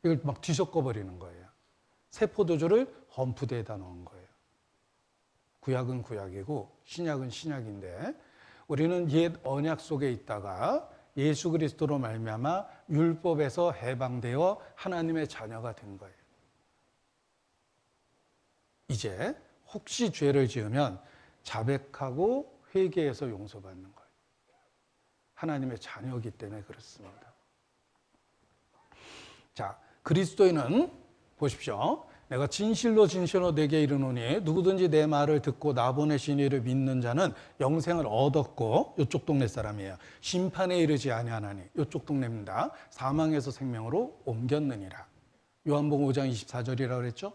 이걸 막 뒤섞어 버리는 거예요. 새 포도주를 험프대에다 넣은 거예요. 구약은 구약이고 신약은 신약인데 우리는 옛 언약 속에 있다가 예수 그리스도로 말미암아 율법에서 해방되어 하나님의 자녀가 된 거예요. 이제 혹시 죄를 지으면 자백하고 회개해서 용서받는 거예요. 하나님의 자녀이기 때문에 그렇습니다. 자, 그리스도인은 보십시오. 내가 진실로 내게 이르노니 누구든지 내 말을 듣고 나 보내신 이를 믿는 자는 영생을 얻었고, 이쪽 동네 사람이에요. 심판에 이르지 아니하나니, 이쪽 동네입니다. 사망에서 생명으로 옮겼느니라. 요한복음 5장 24절이라고 그랬죠.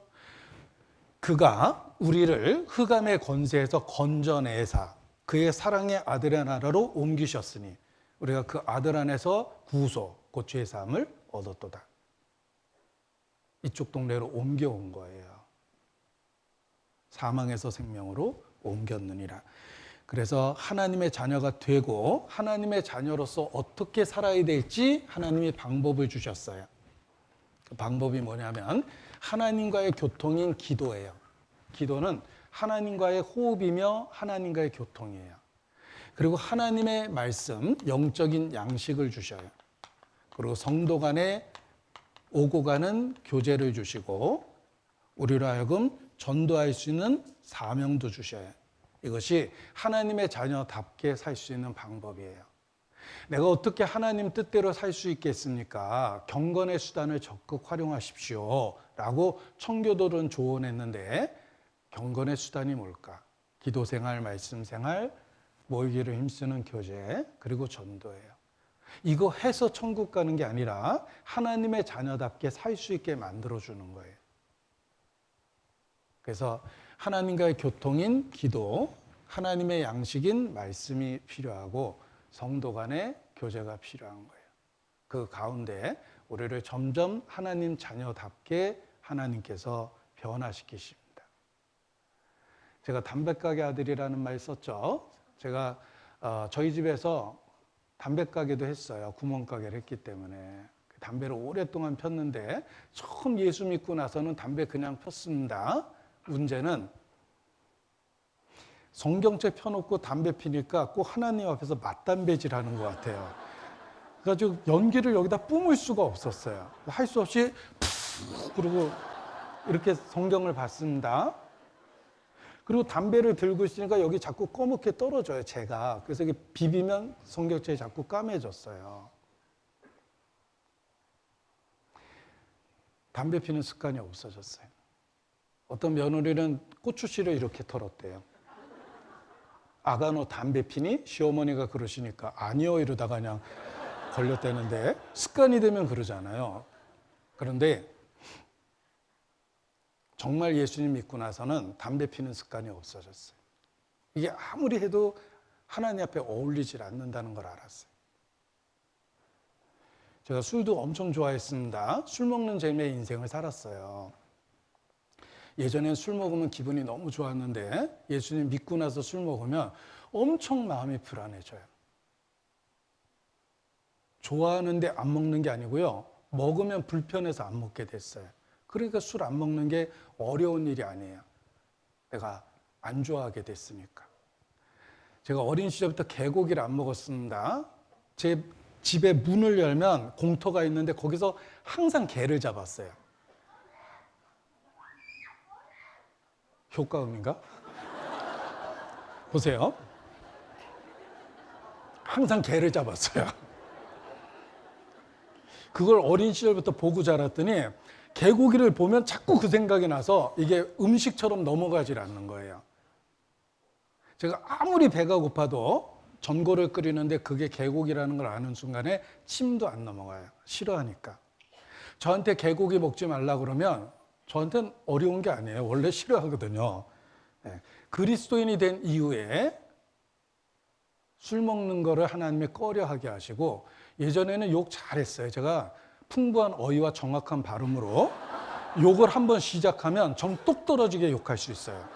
그가 우리를 흑암의 권세에서 건져내사 그의 사랑의 아들의 나라로 옮기셨으니 우리가 그 아들 안에서 구소, 곧 죄 사함을 얻었도다. 이쪽 동네로 옮겨온 거예요. 사망에서 생명으로 옮겼느니라. 그래서 하나님의 자녀가 되고 하나님의 자녀로서 어떻게 살아야 될지 하나님이 방법을 주셨어요. 그 방법이 뭐냐면 하나님과의 교통인 기도예요. 기도는 하나님과의 호흡이며 하나님과의 교통이에요. 그리고 하나님의 말씀, 영적인 양식을 주셔요. 그리고 성도 간에 오고 가는 교제를 주시고 우리로 하여금 전도할 수 있는 사명도 주셔요. 이것이 하나님의 자녀답게 살 수 있는 방법이에요. 내가 어떻게 하나님 뜻대로 살 수 있겠습니까? 경건의 수단을 적극 활용하십시오 라고 청교도는 조언했는데 경건의 수단이 뭘까? 기도생활, 말씀생활, 모이기를 힘쓰는 교제, 그리고 전도예요. 이거 해서 천국 가는 게 아니라 하나님의 자녀답게 살 수 있게 만들어주는 거예요. 그래서 하나님과의 교통인 기도, 하나님의 양식인 말씀이 필요하고 성도 간의 교제가 필요한 거예요. 그 가운데 우리를 점점 하나님 자녀답게 하나님께서 변화시키십니다. 제가 담배가게 아들이라는 말 썼죠. 제가 저희 집에서 담배가게도 했어요. 구멍가게를 했기 때문에. 담배를 오랫동안 폈는데 처음 예수 믿고 나서는 담배 그냥 폈습니다. 문제는 성경책 펴놓고 담배 피니까 꼭 하나님 앞에서 맞담배질 하는 것 같아요. 그래가지고 연기를 여기다 뿜을 수가 없었어요. 할 수 없이 푹 그러고 이렇게 성경을 봤습니다. 그리고 담배를 들고 있으니까 여기 자꾸 꺼멓게 떨어져요, 제가. 그래서 이게 비비면 성경책이 자꾸 까매졌어요. 담배 피는 습관이 없어졌어요. 어떤 며느리는 고추씨를 이렇게 털었대요. 아가 너 담배 피니? 시어머니가 그러시니까 아니요 이러다가 그냥 걸렸다는데 습관이 되면 그러잖아요. 그런데 정말 예수님 믿고 나서는 담배 피는 습관이 없어졌어요. 이게 아무리 해도 하나님 앞에 어울리질 않는다는 걸 알았어요. 제가 술도 엄청 좋아했습니다. 술 먹는 재미의 인생을 살았어요. 예전엔 술 먹으면 기분이 너무 좋았는데 예수님 믿고 나서 술 먹으면 엄청 마음이 불안해져요. 좋아하는데 안 먹는 게 아니고요. 먹으면 불편해서 안 먹게 됐어요. 그러니까 술 안 먹는 게 어려운 일이 아니에요. 내가 안 좋아하게 됐으니까. 제가 어린 시절부터 개고기를 안 먹었습니다. 제 집에 문을 열면 공터가 있는데 거기서 항상 개를 잡았어요. 효과음인가? 보세요. 항상 개를 잡았어요. 그걸 어린 시절부터 보고 자랐더니 개고기를 보면 자꾸 그 생각이 나서 이게 음식처럼 넘어가질 않는 거예요. 제가 아무리 배가 고파도 전골을 끓이는데 그게 개고기라는 걸 아는 순간에 침도 안 넘어가요. 싫어하니까. 저한테 개고기 먹지 말라 그러면 저한테는 어려운 게 아니에요. 원래 싫어하거든요. 네. 그리스도인이 된 이후에 술 먹는 거를 하나님이 꺼려하게 하시고 예전에는 욕 잘했어요. 제가 풍부한 어휘와 정확한 발음으로 욕을 한번 시작하면 정 똑 떨어지게 욕할 수 있어요.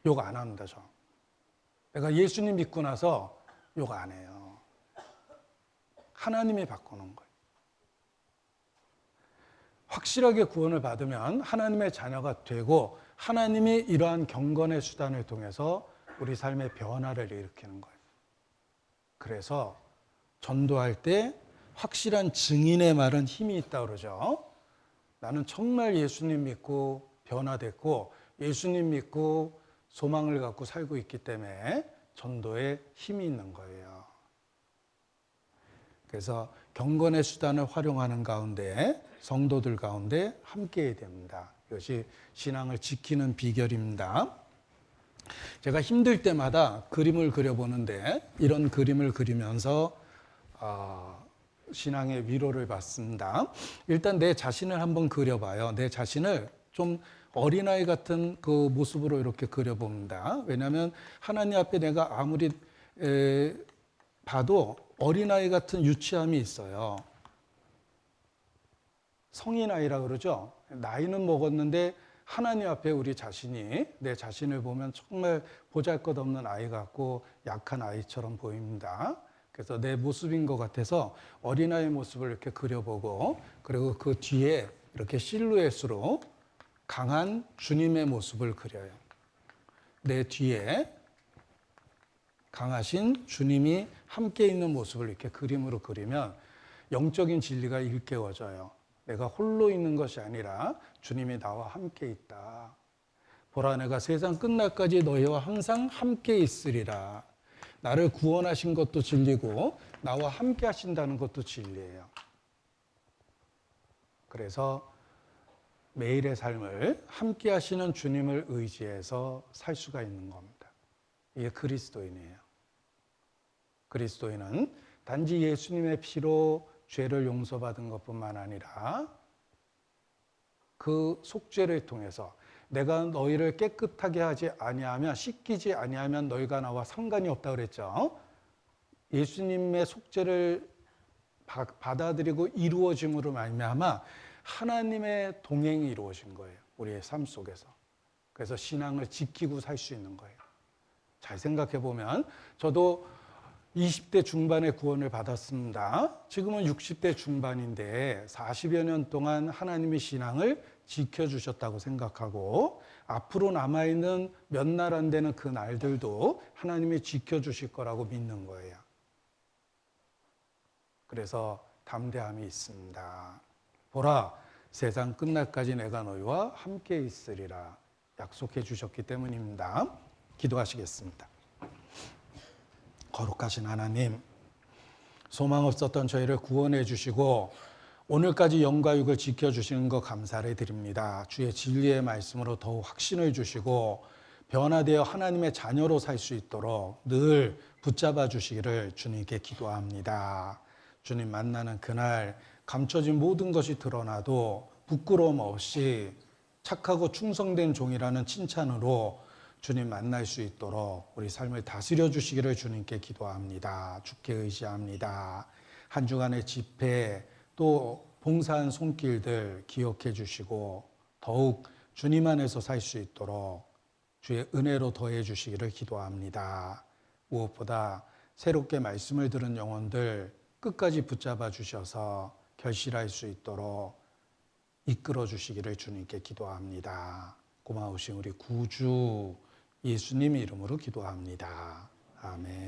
욕 안 합니다, 저. 내가 예수님 믿고 나서 욕 안 해요. 하나님이 바꾸는 거예요. 확실하게 구원을 받으면 하나님의 자녀가 되고 하나님이 이러한 경건의 수단을 통해서 우리 삶의 변화를 일으키는 거예요. 그래서 전도할 때 확실한 증인의 말은 힘이 있다고 그러죠. 나는 정말 예수님 믿고 변화됐고 예수님 믿고 소망을 갖고 살고 있기 때문에 전도에 힘이 있는 거예요. 그래서 경건의 수단을 활용하는 가운데 성도들 가운데 함께해야 됩니다. 이것이 신앙을 지키는 비결입니다. 제가 힘들 때마다 그림을 그려보는데 이런 그림을 그리면서 신앙의 위로를 받습니다. 일단 내 자신을 한번 그려봐요. 내 자신을 좀 어린아이 같은 그 모습으로 이렇게 그려봅니다. 왜냐하면 하나님 앞에 내가 아무리 봐도 어린아이 같은 유치함이 있어요. 성인아이라 그러죠. 나이는 먹었는데 하나님 앞에 우리 자신이 내 자신을 보면 정말 보잘것없는 아이 같고 약한 아이처럼 보입니다. 그래서 내 모습인 것 같아서 어린아이 모습을 이렇게 그려보고 그리고 그 뒤에 이렇게 실루엣으로 강한 주님의 모습을 그려요. 내 뒤에 강하신 주님이 함께 있는 모습을 이렇게 그림으로 그리면 영적인 진리가 일깨워져요. 내가 홀로 있는 것이 아니라 주님이 나와 함께 있다. 보라, 내가 세상 끝날까지 너희와 항상 함께 있으리라. 나를 구원하신 것도 진리고 나와 함께 하신다는 것도 진리예요. 그래서 매일의 삶을 함께 하시는 주님을 의지해서 살 수가 있는 겁니다. 이게 그리스도인이에요. 그리스도인은 단지 예수님의 피로 죄를 용서받은 것뿐만 아니라 그 속죄를 통해서 내가 너희를 깨끗하게 하지 아니하면, 씻기지 아니하면 너희가 나와 상관이 없다고 그랬죠. 예수님의 속죄를 받아들이고 이루어짐으로 말미암아 하나님의 동행이 이루어진 거예요. 우리의 삶 속에서. 그래서 신앙을 지키고 살 수 있는 거예요. 잘 생각해 보면 저도 20대 중반에 구원을 받았습니다. 지금은 60대 중반인데 40여 년 동안 하나님의 신앙을 지켜주셨다고 생각하고 앞으로 남아있는 몇 날 안 되는 그 날들도 하나님이 지켜주실 거라고 믿는 거예요. 그래서 담대함이 있습니다. 보라, 세상 끝날까지 내가 너희와 함께 있으리라 약속해 주셨기 때문입니다. 기도하시겠습니다. 거룩하신 하나님, 소망 없었던 저희를 구원해 주시고 오늘까지 영과 육을 지켜주시는 것 감사를 드립니다. 주의 진리의 말씀으로 더욱 확신을 주시고 변화되어 하나님의 자녀로 살 수 있도록 늘 붙잡아 주시기를 주님께 기도합니다. 주님 만나는 그날 감춰진 모든 것이 드러나도 부끄러움 없이 착하고 충성된 종이라는 칭찬으로 주님 만날 수 있도록 우리 삶을 다스려 주시기를 주님께 기도합니다. 주께 의지합니다. 한 주간의 집회 또 봉사한 손길들 기억해 주시고 더욱 주님 안에서 살 수 있도록 주의 은혜로 더해 주시기를 기도합니다. 무엇보다 새롭게 말씀을 들은 영혼들 끝까지 붙잡아 주셔서 결실할 수 있도록 이끌어 주시기를 주님께 기도합니다. 고마우신 우리 구주 예수님 이름으로 기도합니다. 아멘.